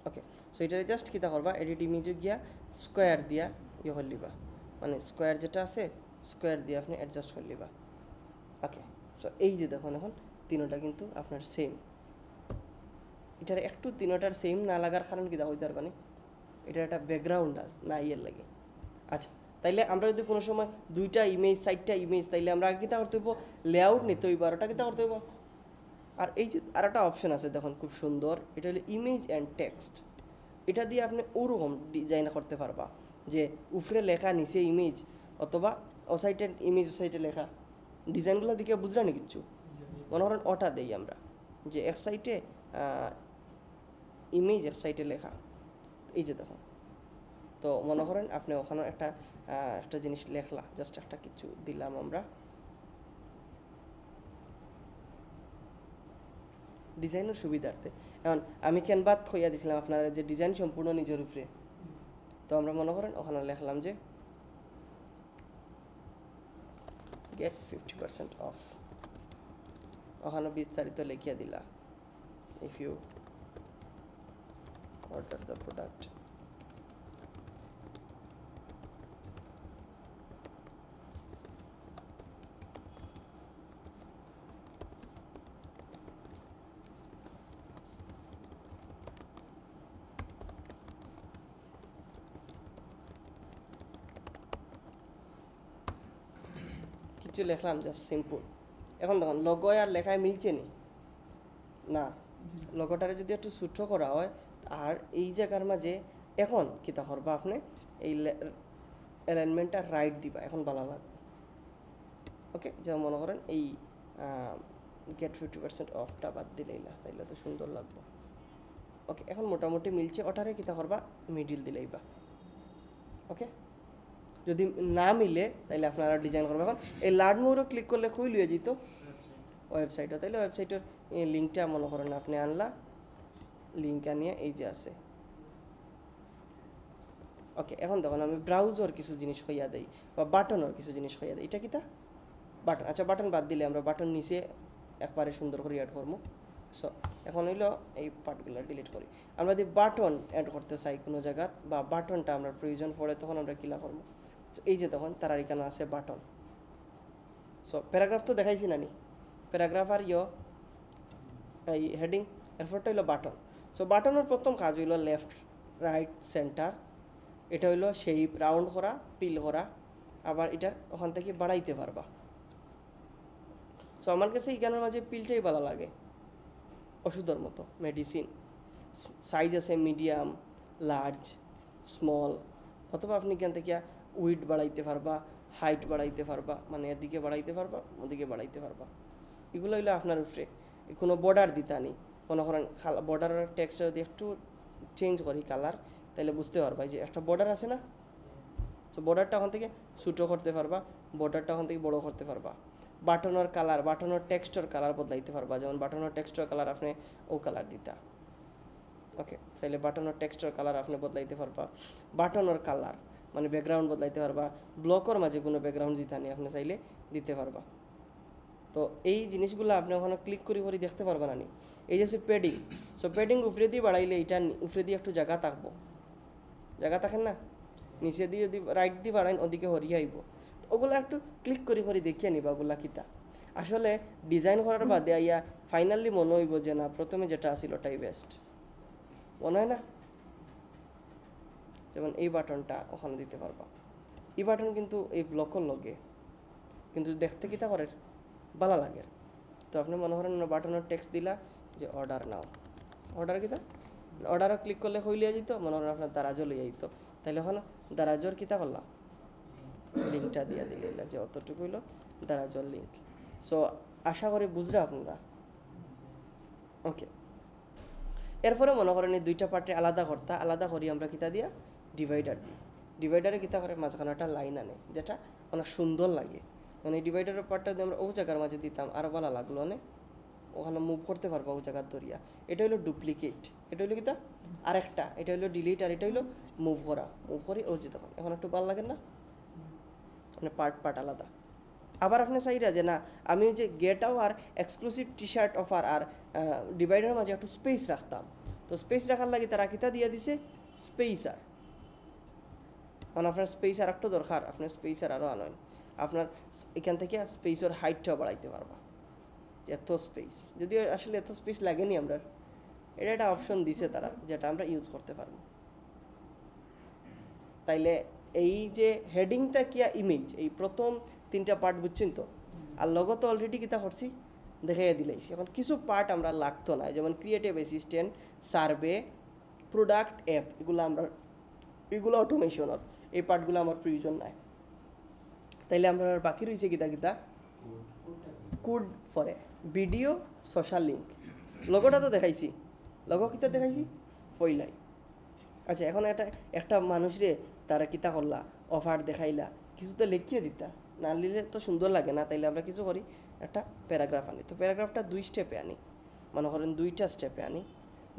ওকে, সো এটারে জাস্ট কিতা করবা, এডিট ইমেজে গিয়া স্কোয়ার দিয়া ইয়ে করে লিবা, মানে স্কোয়ার যেটা আছে স্কোয়ার দিয়ে আপনি অ্যাডজাস্ট করে লিবা। ওকে, সো এই যে দেখুন এখন তিনোটা কিন্তু আপনার সেম। এটার একটু তিনোটার সেম না লাগার কারণ কিতা হইতে পারবানি, এটার একটা ব্যাকগ্রাউন্ড আছে না ইয়ের লাগে। আচ্ছা, তাইলে আমরা যদি কোনো সময় দুইটা ইমেজ 4টা ইমেজ, তাইলে আমরা আগে কিতা করতে হইব, লেআউট নিতে হইব, আর ওটা কিতা করতে হইব। আর এই যে আর একটা অপশন আছে দেখুন খুব সুন্দর, এটা হলো ইমেজ অ্যান্ড টেক্সট। এটা দিয়ে আপনি ওরকম ডিজাইন করতে পারবা যে উপরে লেখা নিচে ইমেজ, অথবা ও সাইডে ইমেজ ও সাইডে লেখা। ডিজাইনগুলো দিকে বুঝলেন কিচ্ছু, মনে করেন ওটা দেই আমরা যে এক সাইডে ইমেজ এক সাইডে লেখা, এই যে দেখুন। তো মনে করেন আপনি ওখানে একটা জিনিস লেখলা, জাস্ট একটা কিছু দিলাম আমরা ডিজাইনের সুবিধার্থে। এখন আমি ক্যানভাত হইয়া দিছিলাম আপনারা যে ডিজাইন সম্পূর্ণ নিজের উপরে। তো আমরা মনে করেন ওখানে লেখলাম যে গেট 50% অফ, ওখানে বিস্তারিত লিখিয়া দিলা if you order the product. কিছু লেখলাম জাস্ট সিম্পল। এখন দেখুন লগো আর লেখায় মিলছে নি না, লগোটারে যদি একটু ছোট করা হয়, আর এই জায়গার মাঝে এখন কিতা করবা আপনি এই অ্যালাইনমেন্টটা রাইট দিবা, এখন ভালো লাগবে। ওকে, যেমন মনে করেন এই গেট 50% অফটা বাদ দিলেইলা, তাইলে তো সুন্দর লাগবে। ওকে, এখন মোটামুটি মিলছে, ওটারে কিতা করবা মিডিল দিলেইবা। ওকে, যদি না মিলে তাইলে আপনারা ডিজাইন করবেন। এখন এই লার্ন মোরও ক্লিক করলে খুইলিয়ে যেত ওয়েবসাইটও, তাইলে ওয়েবসাইটের লিঙ্কটা মনে করেন আপনি আনলা, লিঙ্ক আনিয়ে এই যে আছে। ওকে, এখন দেখুন আমি ব্রাউজার কিছু জিনিস হইয়া দেই বা বাটনের কিছু জিনিস হইয়া দেই। এটা কিতা বাটন, আচ্ছা বাটন বাদ দিলে আমরা বাটন নিচে একবারে সুন্দর করে অ্যাড করবো। সো এখন হইলো এই পার্টগুলো ডিলিট করি। আমরা যদি বাটন অ্যাড করতে চাই কোনো জায়গা, বা বাটনটা আমরা প্রয়োজন পড়ে, তখন আমরা কিলা করবো, এই যে তখন তার এখানে আছে বাটন। সো প্যারাগ্রাফ তো দেখাইছি না নি, প্যারাগ্রাফ আর এই হেডিং, এরপরটা হইলো বাটন। সো বাটনের প্রথম কাজ হইলো লেফট রাইট সেন্টার, এটা হইলো শেপ রাউন্ড করা, পিল করা, আবার এটার ওখান থেকে বাড়াইতে পারবা। সো আমার কাছে এইখানের মাঝে পিলটাই ভালো লাগে, ওষুধের মতো মেডিসিন। সাইজ আছে মিডিয়াম, লার্জ, স্মল, অথবা আপনি এখান থেকে উইড বাড়াইতে পারবা, হাইট বাড়াইতে পারবা, মানে এদিকে বাড়াইতে পারবা ওদিকে বাড়াইতে পারবা। এগুলো হইলো আপনার উপরে। কোনো বর্ডার দিতা নি, মনে করেন বর্ডারের টেক্সটা যদি একটু চেঞ্জ করি কালার, তাহলে বুঝতে পারবা যে একটা বর্ডার আছে না। সো বর্ডারটা ওখান থেকে ছোটো করতে পারবা, বর্ডারটা ওখান থেকে বড়ো করতে পারবা। বাটনের কালার, বাটনের টেক্সটের কালার বদলাইতে পারবা, যেমন বাটনের টেক্সটের কালার আপনি ও কালার দিতা। ওকে, চাইলে বাটনের টেক্সটের কালার আপনি বদলাইতে পারবা। বাটনের কালার মানে ব্যাকগ্রাউন্ড বদলাইতে পারবা, ব্লকের মাঝে কোনো ব্যাকগ্রাউন্ড দিতা নি আপনি চাইলে দিতে পারবা। তো এই জিনিসগুলো আপনি ওখানে ক্লিক করে করে দেখতে পারবেন না নি। এই যে প্যাডিং, সো প্যাডিং উপরে দিয়ে বাড়াইলে এটা উপরে দিয়ে একটু জায়গা থাকবো, জায়গা থাকেন না, নিচে দিয়ে যদি রাইট দিয়ে বাড়াইন ওদিকে হরিয়ে আইব। ওগুলো একটু ক্লিক করে করে দেখিয়ে নিবা ওগুলা কিতা। আসলে ডিজাইন করার বাদে আইয়া ফাইনালি মনে হইব যে না প্রথমে যেটা আসিল ওটাই বেস্ট, মনে হয় না। যেমন এই বাটনটা ওখানে দিতে পারবা, এই বাটন কিন্তু এই ব্লকের লগে কিন্তু দেখতে কিতা করে ভালো লাগে। তো আপনি মনে করেন বাটনের টেক্সট দিলা যে অর্ডার নাও, অর্ডার কিতা, অর্ডারও ক্লিক করলে হইলিয়া যেত, মনে করেন আপনার দারাজও লইয়া যেত, তাইলে ওখানে দারাজর কিতা করলাম লিঙ্কটা দিয়া দিলে যে অতটুকু হইলো দারাজর লিঙ্ক। সো আশা করি বুঝলে আপনারা। ওকে, এরপরে মনে করেন এই দুইটা পার্টে আলাদা করতা, আলাদা করি আমরা কিতা দিয়া ডিভাইডার দিই। ডিভাইডারে কিতা করে মাঝখানে একটা লাইন আনে যেটা অনেক সুন্দর লাগে, মানে এই ডিভাইডারের পার্টটা যদি আমরা ও জায়গার মাঝে দিতাম আরও ভালো লাগলো অনেক। ওখানে মুভ করতে পারবা ও জায়গার ধরিয়া। এটা হলো ডুপ্লিকেট, এটা হলো কিতা আরেকটা, এটা হলো ডিলিট, আর এটা হলো মুভ করা। মুভ করি ও যে তখন এখন একটু ভালো লাগে না, মানে পার্ট পার্ট আলাদা। আবার আপনি চাইরা যে না আমি যে গেটাও আর এক্সক্লুসিভ টি শার্ট অফার আর ডিভাইডারের মাঝে একটু স্পেস রাখতাম, তো স্পেস রাখার লাগে তারা কিতা দিয়া দিছে স্পেসার। কারণ আপনার স্পেসার একটু দরকার, আপনার স্পেসার আরও আনেন, আপনার এখান থেকে স্পেসের হাইটটাও বাড়াইতে পারবা। এত স্পেস যদিও আসলে এত স্পেস লাগেনি আমরা, এটা একটা অপশন দিছে তারা যেটা আমরা ইউজ করতে পারবো। তাইলে এই যে হেডিংটা কিয়া ইমেজ, এই প্রথম 3টা পার্ট বুঝছেন তো, আর লগো তো অলরেডি কিতা করছি দেখাইয়া দিলেইছি। এখন কিছু পার্ট আমরা লাগতো না, যেমন creative assistant, survey, product, app, এগুলো অটোমেশনের এই পার্টগুলো আমার প্রয়োজন নাই। তাইলে আমরা বাকি রয়েছে কিতা কিতা কোড ফরে ভিডিও, সোশ্যাল লিঙ্ক। লগোটা তো দেখাইছি, লগো কিতা দেখাইছি ফইলাই। আচ্ছা এখন একটা মানুষরে তারা কিতা করলা অফার দেখাইলা, কিছু তো লিখিয়ে দিতা, না লিখলে তো সুন্দর লাগে না। তাইলে আমরা কিছু করি একটা প্যারাগ্রাফ আনি। তো প্যারাগ্রাফটা 2 স্টেপে আনি, মনে করেন 2টা স্টেপে আনি,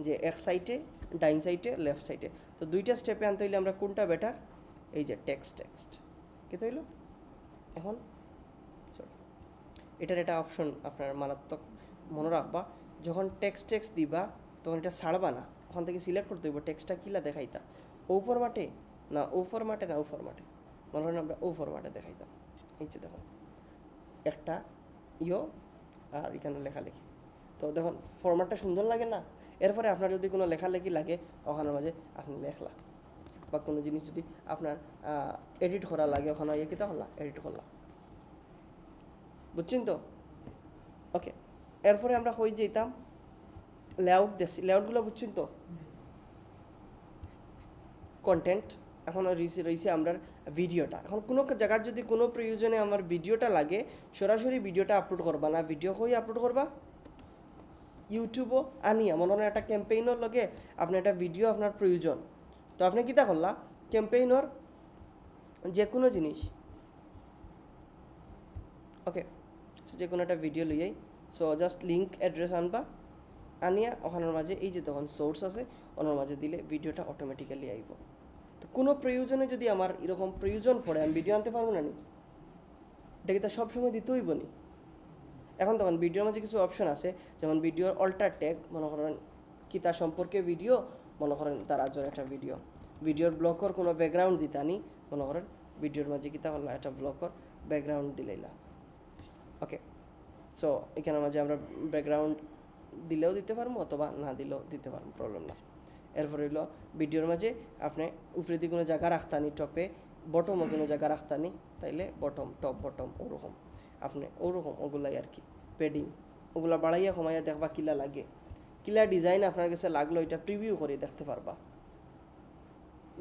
যে এক সাইডে ডাইন সাইডে লেফট সাইডে। তো 2টা স্টেপে আনতে হইলে আমরা কোনটা বেটার, এই যে টেক্সট কী হইল এখন সরি, এটার একটা অপশন আপনার মারাত্মক মনে রাখবা, যখন টেক্সট দিবা তখন এটা ছাড়বা না, ওখান থেকে সিলেক্ট করতে হইব টেক্সটটা কিলা দেখাইতা, ও ফরম্যাটে না ও ফরম্যাটে না ও ফরম্যাটে, মনে করেন আমরা ও ফরম্যাটে দেখাইতাম। এই যে দেখুন একটা আর এখানে লেখালেখি, তো দেখুন ফরম্যাটটা সুন্দর লাগে না। এরপরে আপনার যদি কোনো লেখালেখি লাগে ওখানের মাঝে আপনি লেখলা, বা কোনো জিনিস যদি আপনার এডিট করা লাগে ওখানে কিতা করলা এডিট করলা, বুঝছেন তো? ওকে, এরপরে আমরা হয়ে যেতাম লেআউট দেখছি, লেআউটগুলো বুঝছেন তো? কন্টেন্ট এখন রয়েছে আমরা ভিডিওটা। এখন কোনো জায়গার যদি কোনো প্রয়োজনে আমার ভিডিওটা লাগে, সরাসরি ভিডিওটা আপলোড করবা না, ভিডিও হয়ে আপলোড করবা ইউটিউবও আনিয়া, মনে হয় একটা ক্যাম্পেইনের লগে আপনার একটা ভিডিও আপনার প্রয়োজন, তো আপনি কিতা করলা ক্যাম্পেইনের যে কোনো জিনিস, ওকে, যে কোনো একটা ভিডিও লইয়াই, সো জাস্ট লিঙ্ক অ্যাড্রেস আনবা, আনিয়া ওখানের মাঝে এই যে তখন সোর্স আছে ওনার মাঝে দিলে ভিডিওটা অটোমেটিক্যালি আইব। তো কোনো প্রয়োজনে যদি আমার এরকম প্রয়োজন পড়ে আমি ভিডিও আনতে পারবো না নি, এটা কি তা সবসময় দিতে হইব নি? এখন তখন ভিডিওর মাঝে কিছু অপশন আছে, যেমন ভিডিওর অল্টার ট্যাগ, মনে করেন কি তার সম্পর্কে ভিডিও, মনে করেন তার আজর একটা ভিডিওর ব্লকর কোনো ব্যাকগ্রাউন্ড দিতানি, মনে করেন ভিডিওর মাঝে কিতা হল একটা ব্লকর ব্যাকগ্রাউন্ড দিলাইলা, ওকে। সো এখানের মাঝে আমরা ব্যাকগ্রাউন্ড দিলেও দিতে পারবো অথবা না দিলেও দিতে পারবো, প্রবলেম না। এরপরে হইলো ভিডিওর মাঝে আপনি উপরে দিয়ে কোনো জায়গা রাখতানি, টপে বটমও কোনো জায়গা রাখতানি, তাইলে বটম টপ বটম ওরকম আপনি ওরকম ওগুলাই আর কি পেডিং, ওগুলা বাড়াইয়া কমাইয়া দেখবা কিলা লাগে, কিলা ডিজাইন আপনার কাছে লাগলো এটা প্রিভিউ করে দেখতে পারবা।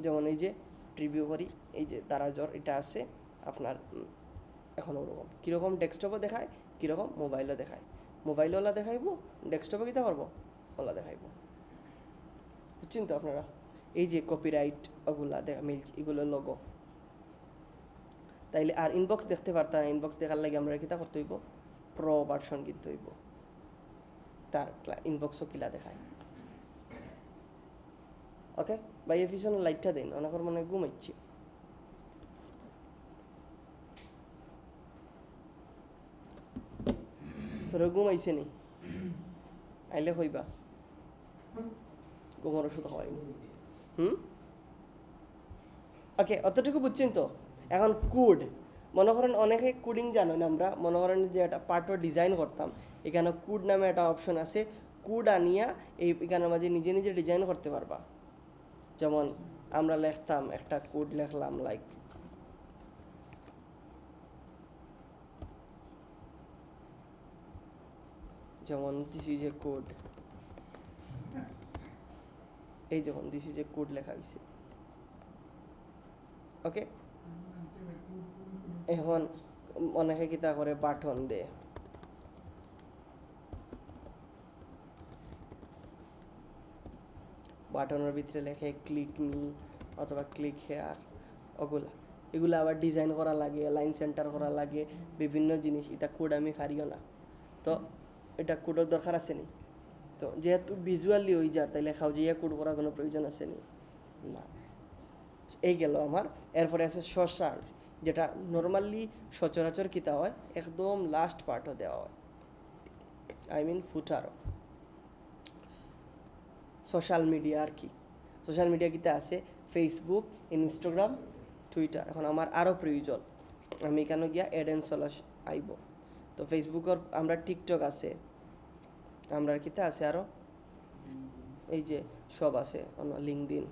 যেমন এই যে প্রিভিউ করি, এই যে দারাজর এটা আছে আপনার এখন ওরকম কীরকম ডেস্কটপও দেখায়, কীরকম মোবাইলও দেখায়, মোবাইলে ওলা দেখাইব, ডেস্কটপে কীটা করবো ওলা দেখাইব, বুঝছেন তো আপনারা? এই যে কপিরাইট ওগুলা মিলছে, এগুলো লোগো। তাইলে আর ইনবক্স দেখতে পারতাম না, ইনবক্স দেখার লাগে আমরা কিতা করতে হইব প্রো ভার্সন কিনতে হইব, তার ইনবক্সও কিলা দেখায়। ওকে ভাই, এই পিছনে লাইটটা দিন, অনেক মনে ঘুমাইছি। তোরা ঘুমাইছে নি? আইলে হইবা ঘুমার ওষুধ হয়নি। ওকে, অতটুকু বুঝছেন তো? এখন কোড, মনে করেন অনেকে কোডিং জানো না, আমরা মনে করেন যে একটা পার্টও ডিজাইন করতাম, এখানে কোড নামে একটা অপশন আছে, কোড আনিয়া এখানের মাঝে নিজে নিজে ডিজাইন করতে পারবা। যেমন আমরা লিখতাম একটা কোড লিখলাম লাইক যেমন দিস ইজ এ কোড, এই যখন দিস ইজ এ কোড লেখা হয়েছে, ওকে। এখন অনেকে কিতা করে বাটন দে, বাটনের ভিতরে লেখে ক্লিক মি অথবা ক্লিক হেয়ার, এগুলা আবার ডিজাইন করা লাগে, লাইন সেন্টার করা লাগে, বিভিন্ন জিনিস, এটা কোড আমি পারিও না। তো এটা কোডের দরকার আছে নি? তো যেহেতু ভিজুয়ালি হয়ে যার তাইলে খাও যে ইয়া কোড করার কোনো প্রয়োজন আছে নি? না। এই গেল আমার। এরপরে আছে সোশ্যাল, যেটা নর্মালি সচরাচর কিতা হয় একদম লাস্ট পার্টও দেওয়া হয়, আই মিন ফুটারও। সোশ্যাল মিডিয়া আর কি, সোশ্যাল মিডিয়া কিতা আছে ফেসবুক, ইনস্টাগ্রাম, টুইটার। এখন আমার আরও প্রয়োজন, আমি কেন গিয়া এডেন্সল আইব। তো ফেসবুকের আমরা টিকটক আছে, আমরা কিতা আছে আরও এই যে সব আছে লিঙ্কডিন।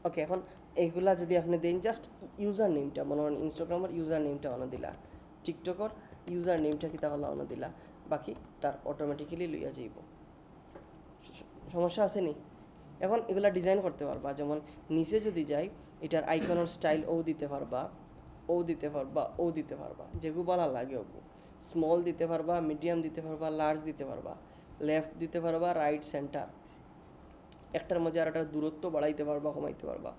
ওকে, এখন এইগুলা যদি আপনি দেন জাস্ট ইউজার নেমটা, মনে করেন ইনস্টাগ্রামের ইউজার নেমটা অন দিলা, টিকটকর ইউজার নেমটা কি তাহলে অন দিলা, বাকি তার অটোমেটিক্যালি লইয়া যাইব। সমস্যা আছে নি? এখন এগুলা ডিজাইন করতে পারবা, যেমন নিচে যদি যাই এটার আইকনের স্টাইল ও দিতে পারবা, ও দিতে পারবা, ও দিতে পারবা, যেগুলো বলা লাগে ওগু স্মল দিতে পারবা, মিডিয়াম দিতে পারবা, লার্জ দিতে পারবা, লেফট দিতে পারবা, রাইট, সেন্টার, একটার মধ্যে আর একটা দূরত্ব বাড়াইতে পারবা, কমাইতে পারবা।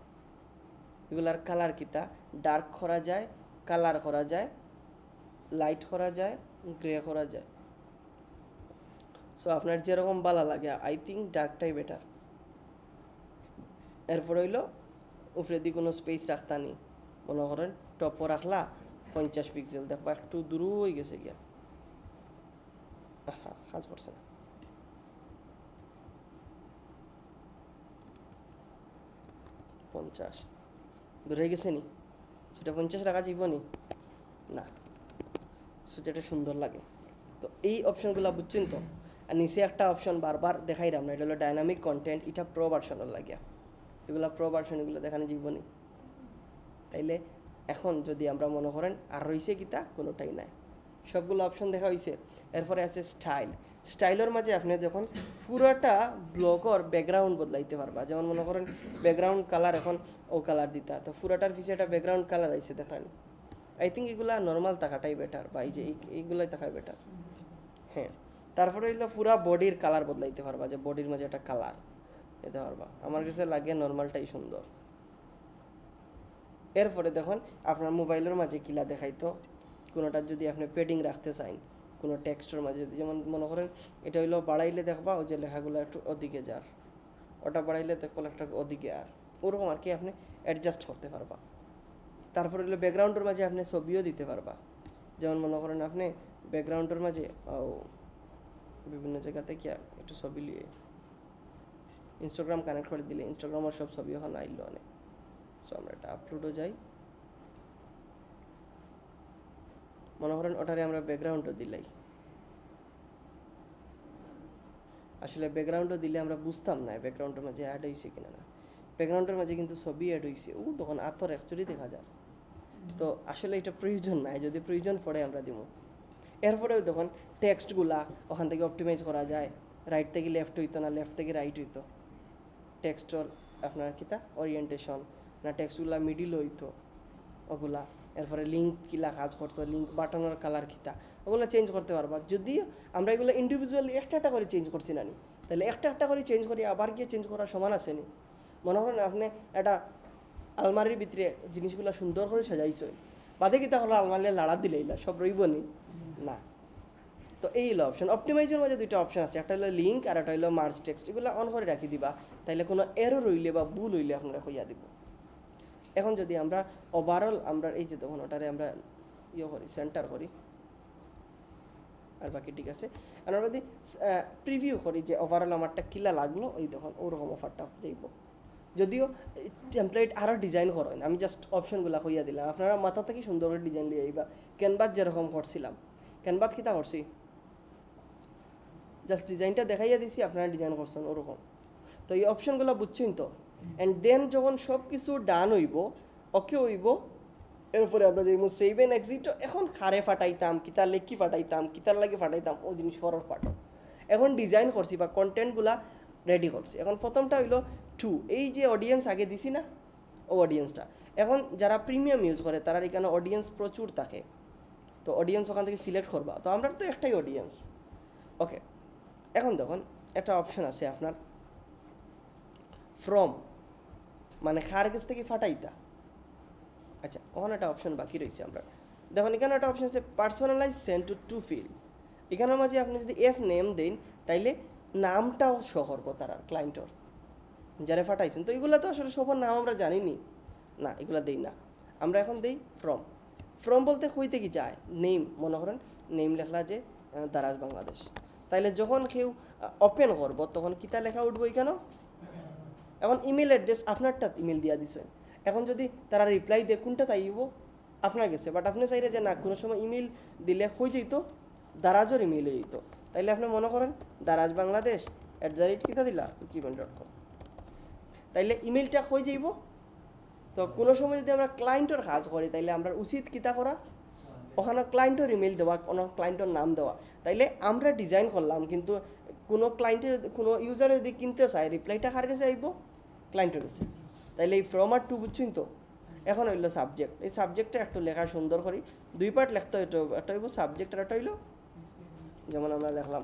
এগুলার কালার কিতা ডার্ক করা যায়, কালার করা যায়, লাইট করা যায়, গ্রে করা যায়। সো আপনার যেরকম ভালো লাগে, আই থিঙ্ক ডার্কটাই বেটার। এরপর হইল উপরে দিয়ে কোনো স্পেস রাখতা নি, মনে করেন টপও রাখলা 50 পিক্সেল, দেখবা একটু দূর হয়ে গেছে গিয়া, হ্যাঁ কাজ করছে না। 50 দূর হয়ে গেছে নি, সেটা 50 রাখা যাইব নি? না, সেটা সুন্দর লাগে। তো এই অপশনগুলো বুঝছেন তো। আর নিচে একটা অপশন বারবার দেখাইলাম না, এটা হলো ডাইনামিক কন্টেন্ট, এটা প্রো ভার্সনের লাগিয়া, এগুলো প্রো ভার্সন, এগুলো দেখানো জীবনী। তাইলে এখন যদি আমরা মনে করেন আর রয়েছে কিতা কোনোটাই নাই, সবগুলো অপশন দেখা হয়েছে। এরপরে আছে স্টাইল, স্টাইলের মাঝে আপনি যখন পুরোটা ব্লগর ব্যাকগ্রাউন্ড বদলাইতে পারবা, যেমন মনে করেন ব্যাকগ্রাউন্ড কালার এখন ও কালার দিতা, তো পুরোটার পিছিয়ে একটা ব্যাকগ্রাউন্ড কালার আইছে দেখানি। আই থিঙ্ক এগুলা নর্মাল থাকাটাই বেটার, বা এই যে এইগুলাই থাকাই বেটার। হ্যাঁ, তারপরে হইলো পুরা বডির কালার বদলাইতে পারবা, যে বডির মাঝে একটা কালার দিতে পারবা। আমার কাছে লাগে নর্মালটাই সুন্দর। এরপরে দেখুন আপনার মোবাইলের মাঝে কিলা দেখাইতো, কোনোটার যদি আপনি পেডিং রাখতে চান কোনো টেক্সটের মাঝে, যদি যেমন মনে করেন এটা হইলো বাড়াইলে দেখবা ওই যে লেখাগুলো একটু ওদিকে যার, ওটা বাড়াইলে দেখবো একটা ওদিকে আর, ওরকম আর কি আপনি অ্যাডজাস্ট করতে পারবা। তারপরে হলো ব্যাকগ্রাউন্ডের মাঝে আপনি ছবিও দিতে পারবা, যেমন মনে করেন আপনি ব্যাকগ্রাউন্ডের মাঝে বিভিন্ন জায়গাতে কি একটু ছবি নিয়ে ইনস্টাগ্রাম কানেক্ট করে দিলে ইনস্টাগ্রামের সব ছবি এখন আইলো অনেক। সো আমরা এটা আপলোডও যাই, মনে করেন ওটারে আমরা ব্যাকগ্রাউন্ডও দিলাই, আসলে ব্যাকগ্রাউন্ডও দিলে আমরা বুঝতাম না ব্যাকগ্রাউন্ডের মাঝে অ্যাড হয়েছে কিনা না, ব্যাকগ্রাউন্ডের মাঝে কিন্তু ছবি অ্যাড হয়েছে, তখন আতর অ্যাকচুয়ালি দেখা যায়। তো আসলে এটা প্রয়োজন নাই, যদি প্রয়োজন পড়ে আমরা দিব। এরপরেও দেখুন টেক্সটগুলা ওখান থেকে অপটিমাইজ করা যায়, রাইট থেকে লেফট হইতো না লেফট থেকে রাইট হইতো, টেক্সটর আপনার কিতা ওরিয়েন্টেশন না, টেক্সটগুলা মিডিল হইতো ওগুলা। এরপরে লিঙ্ক কিলা কাজ করতো, লিঙ্ক বাটনের কালার কিতা, ওগুলো চেঞ্জ করতে পারবা। যদি আমরা এগুলো ইন্ডিভিজুয়ালি একটা একটা করে চেঞ্জ করছি না নি, তাহলে একটা একটা করে চেঞ্জ করি আবার গিয়ে চেঞ্জ করার সমান আছে নি? মনে করেন আপনি একটা আলমারির ভিতরে জিনিসগুলো সুন্দর করে সাজাইছেন, বাদে কিতা হলো আলমারি লাড়া দিলে সব রইব নি না। তো এই হলো অপশন। অপটিমাইজের মধ্যে দুইটা অপশন আছে, একটা হলো লিঙ্ক আর একটা হলো মার্জ টেক্সট। এগুলো অন করে রাখি দিবা, তাইলে কোনো এরর হইলে বা ভুল হইলে আপনারা হইয়া দিব। এখন যদি আমরা ওভারঅল আমরা এই যে তখন ওটারে আমরা করি সেন্টার করি, আর বাকি ঠিক আছে। আর আমরা যদি প্রিভিউ করি যে ওভারঅল আমারটা কিলা লাগলো, ওই দেখুন ওরকম অফারটা যাইব। যদিও টেমপ্লেট আরও ডিজাইন করেন, আমি জাস্ট অপশনগুলো হইয়া দিলাম, আপনারা মাথা থেকে সুন্দর করে ডিজাইন লিয়ে আইবা। ক্যানভাস যেরকম করছিলাম, ক্যানভাস কিতা করছি জাস্ট ডিজাইনটা দেখাইয়া দিছি, আপনারা ডিজাইন করছেন ওরকম। তো এই অপশনগুলো বুঝছেন তো। অ্যান্ড দেন যখন সব কিছু ডান হইব, ওকে হইব, এরপরে আমরা দেখবো সেভ এন্ড এক্সিট। এখন খারে ফাটাইতাম, কিতার লেখি ফাটাইতাম, কিতার লাগে ফাটাইতাম, ও জিনিস ফরর ফাটো। এখন ডিজাইন করছি বা কন্টেন্টগুলা রেডি করছি। এখন প্রথমটা হইলো এই যে অডিয়েন্স আগে দিছি না, ও অডিয়েন্সটা। এখন যারা প্রিমিয়াম ইউজ করে তারা এখানে অডিয়েন্স প্রচুর থাকে, তো অডিয়েন্স ওখান থেকে সিলেক্ট করবা। তো আমরা তো একটাই অডিয়েন্স, ওকে। এখন দেখুন একটা অপশন আছে আপনার ফ্রম, মানে কার কাছ থেকে ফাটাইতা। আচ্ছা, ওখানে একটা অপশন বাকি রয়েছে, আমরা দেখুন এখানে একটা অপশন আছে পার্সোনালাইজ সেন্ড টু ফিল্ড। এখানের মাঝে আপনি যদি এফ নেম দেন তাইলে নামটাও শো করবো তারা ক্লায়েন্টর যারা ফাটাইছেন। তো এগুলো তো আসলে সবার নাম আমরা জানিনি, না এগুলো দেই না। আমরা এখন দেই ফ্রম। ফ্রম বলতে হইতে কি যায় নেম, মনে করেন নেম লেখলা যে দারাজ বাংলাদেশ, তাইলে যখন কেউ ওপেন করবো তখন কিতা লেখা উঠবো এখানে। এখন ইমেল অ্যাড্রেস আপনারটা ইমেল দিয়া দিছেন, এখন যদি তারা রিপ্লাই দেয় কোনটা তাইব আপনার গেছে, বাট আপনি চাইলে যে না কোনো সময় ইমেল দিলে হয়ে যেত দারাজের ইমেল হয়ে যেত, তাইলে আপনি মনে করেন দারাজ বাংলাদেশ @কিতা দিলা gmail.com, তাইলে ইমেলটা হয়ে যাইব। তো কোনো সময় যদি আমরা ক্লায়েন্টের কাজ করি তাইলে আমরা উচিত কিতা করা ওখানে ক্লায়েন্টের ইমেল দেওয়া, কোনো ক্লায়েন্টের নাম দেওয়া। তাইলে আমরা ডিজাইন করলাম কিন্তু কোনো ক্লায়েন্টের কোনো ইউজার যদি কিনতে চায় রিপ্লাইটা কার কাছে আইব, ক্লায়েন্টের কাছে। তাইলে এই ফ্রম আর টু বুঝছেন তো। এখন হইলো সাবজেক্ট, এই সাবজেক্টটা একটু লেখা সুন্দর করি, দুই পার্ট লিখতে হইতো, একটা হইব সাবজেক্ট আর একটা হইলো যেমন আমরা লিখলাম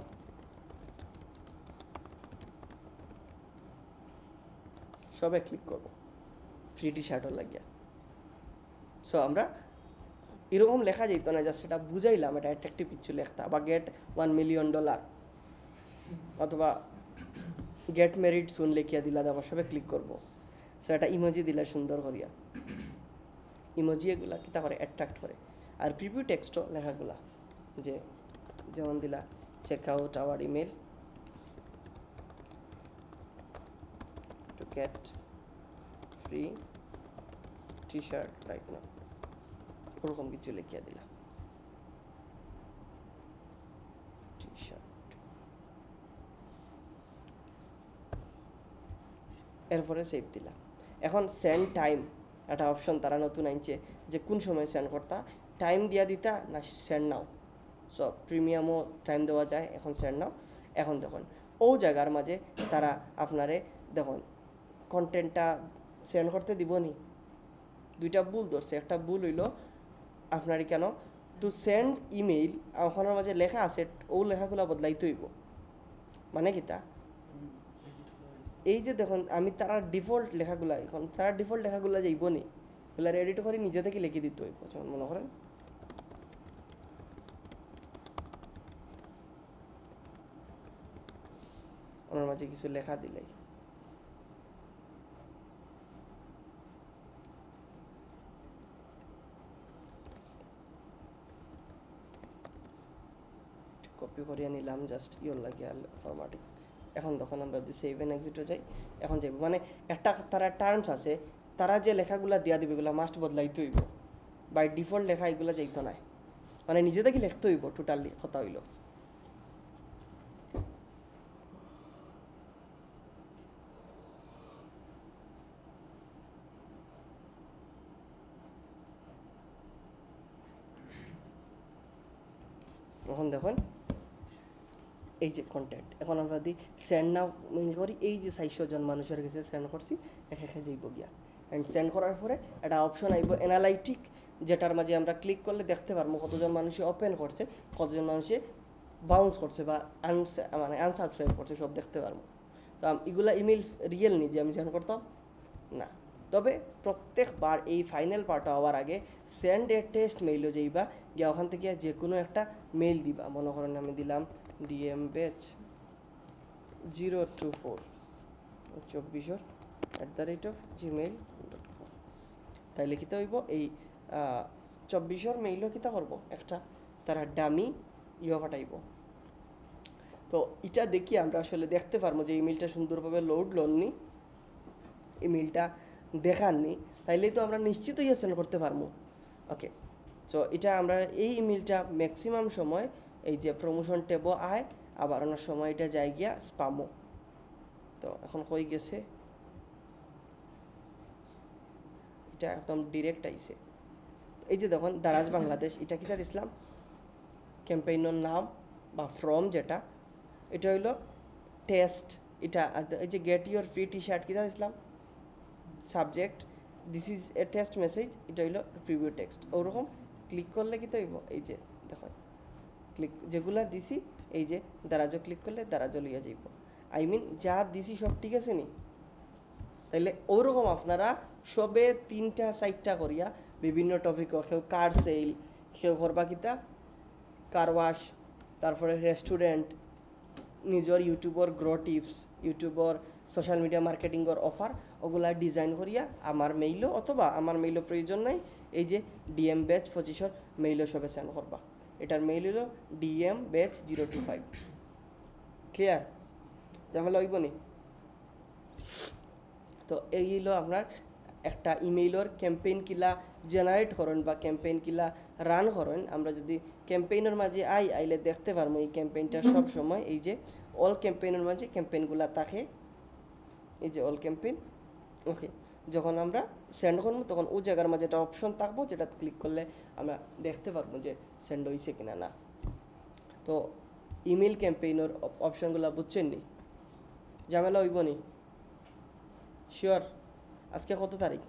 সবে ক্লিক করব ফ্রি টি শার্টও লাগিয়া। সো আমরা এরকম লেখা যেত না, জাস্ট সেটা বুঝাইলাম এটা অ্যাট্রাকটিভ কিছু লেখতা, বা গেট $1 মিলিয়ন অথবা গেট মেরিড সুন লেখিয়া দিলা, আবার সবে ক্লিক করবো। সো এটা ইমোজি দিলা সুন্দর করিয়া, ইমোজি এগুলা কিতা করে অ্যাট্রাক্ট করে। আর প্রিভিউ টেক্সটও লেখাগুলা যে যেমন দিলা check out our email to get free T shirt right now, ওরকম কিছু লিখিয়া দিলা টি শার্ট। এরপরে সেভ দিলা। এখন সেন্ড টাইম একটা অপশন তারা নতুন আনছে যে কোন সময় সেন্ড করতা, টাইম দিয়া দিতা না সেন্ড নাও। সো প্রিমিয়ামও টাইম দেওয়া যায়, এখন সেন্ড নাও। এখন দেখুন ও জায়গার মাঝে তারা আপনারে দেখুন কন্টেন্টটা সেন্ড করতে দিব নি, দুইটা ভুল ধরছে। একটা ভুল হইল আপনার কেন টু সেন্ড ইমেইল ওখানের মাঝে লেখা আছে ও লেখাগুলো বদলাইতে হইব, মানে কিতা এই যে দেখুন আমি তারা ডিফল্ট লেখাগুলা, এখন তারা ডিফল্ট লেখাগুলো যাইব নি, এগুলো এডিট করে নিজে থেকে লিখে দিতে হইব। যেমন মনে করেন ওনার মাঝে কিছু লেখা দিলেই কপি করিয়া নিলাম জাস্ট ইয়োর লাগিয়া ফরম্যাটিং। এখন তখন আমরা যদি সেভ এন্ড এক্সিটে যাই এখন যাইব, মানে একটা তারা টার্মস আছে তারা যে লেখাগুলো দিয়া দিবে এগুলো মাস্ট বদলাইতে হইব, বাই ডিফল্ট লেখা এগুলো যাইতো না, মানে নিজে থেকে লিখতে হইব টোটালি কথা হইল। এখন দেখুন এই যে কন্টেন্ট, এখন আমরা যদি সেন্ড নাও মেইল করি এই যে 400 জন মানুষের কাছে সেন্ড করছি একে একে যাইব গিয়া। অ্যান্ড সেন্ড করার পরে একটা অপশন আইব অ্যানালাইটিক, যেটার মাঝে আমরা ক্লিক করলে দেখতে পারবো কতজন মানুষে ওপেন করছে, কতজন মানুষে বাউন্স করছে বা মানে আনসাবস্ক্রাইব করছে, সব দেখতে পারবো। তো এগুলা ইমেল রিয়েল নি যে আমি সেন্ড করতাম না, তবে প্রত্যেকবার এই ফাইনাল পার্টটা হওয়ার আগে সেন্ড এ টেস্ট মেইলও যাইবা গিয়া ওখান থেকে যে কোনো একটা মেইল দিবা। মনে করেন আমি দিলাম dmbatch024@gmail.com, তাইলে কিতা হইব এই 24 মেইলও কিতা করবো একটা তারা ডামি পাঠাইব। তো এটা দেখি আমরা আসলে দেখতে পারবো যে ইমেলটা সুন্দরভাবে লোড লননি, ইমেলটা দেখাননি, তাইলেই তো আমরা নিশ্চিত হইয়া সেন্ড করতে পারবো। ওকে, সো এটা আমরা এই ইমেলটা ম্যাক্সিমাম সময় এই যে প্রমোশন ট্যাবও আয়, আবার অনেক সময় এটা যাই গিয়া স্পামও। তো এখন কই গেছে, এটা একদম ডিরেক্ট আইছে। এই যে দেখুন দারাজ বাংলাদেশ, এটা কিতা দিছিলাম ক্যাম্পেইনের নাম বা ফ্রম, যেটা এটা হইলো টেস্ট। এটা এই যে get your free T shirt কিতা দিছিলাম subject, this is a test message, এটা হইলো প্রিভিউ টেক্সট। ওরকম ক্লিক করলে কিতা হইব এই যে দেখুন ক্লিক যেগুলা দিছি এই যে দারাজও ক্লিক করলে দারাজও লিয়া যাইব। আই মিন যা দিছি সব ঠিক আছে নি, তাইলে ওরকম আপনারা সবে 3টা 4টা করিয়া বিভিন্ন টপিক, কেউ কার সেল, সেও করবা কিতা কার ওয়াশ, তারপরে রেস্টুরেন্ট, নিজের ইউটিউবর গ্রো টিপস, ইউটিউবর সোশ্যাল মিডিয়া মার্কেটিংয়ের অফার ওগুলা ডিজাইন করিয়া আমার মেইলও অথবা আমার মেইলও প্রয়োজন নাই, এই যে ডিএম ব্যাচ 25 মেইলও সবে সেন্ড করবা। এটার মেইল হলো ডিএম ব্যাচ 025। ক্লিয়ার? ঝামেলা হইব নি? তো এই হলো আপনার একটা ইমেইলের ক্যাম্পেইন কিলা জেনারেট করেন বা ক্যাম্পেইন কিলা রান করেন। আমরা যদি ক্যাম্পেইনের মাঝে আইলে দেখতে পারবো এই ক্যাম্পেইনটা সব সময় এই যে অল ক্যাম্পেইনের মাঝে ক্যাম্পেইনগুলা থাকে, এই যে অল ক্যাম্পেইন। ওকে, যখন আমরা সেন্ড করবো তখন ওই জায়গার মাঝে একটা অপশন থাকবো যেটা ক্লিক করলে আমরা দেখতে পারবো যে সেন্ড হয়েছে কিনা না। তো ইমেল ক্যাম্পেইনের অপশনগুলো বুঝছেন নি? ঝামেলা হইব নি? শিওর? আজকে কত তারিখ?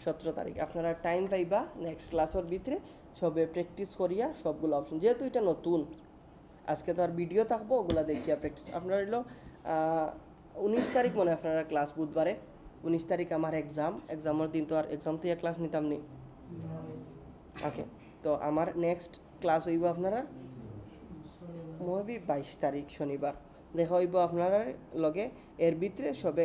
17 তারিখ। আপনারা টাইম পাইবা নেক্সট ক্লাসের ভিতরে সবে প্র্যাকটিস করিয়া সবগুলো অপশন, যেহেতু এটা নতুন আজকে তো আর ভিডিও থাকবো ওগুলা দেখিয়া প্র্যাকটিস। আপনার হলো 19 তারিখ মনে হয় আপনারা ক্লাস, বুধবারে 19 তারিখ আমার এক্সামের দিন তো আর এক্সাম থেকে ক্লাস নিতাম নি। ওকে, তো আমার নেক্সট ক্লাস হইব আপনারা মেবি 22 তারিখ শনিবার দেখা হইব আপনারা লগে। এর ভিতরে সবে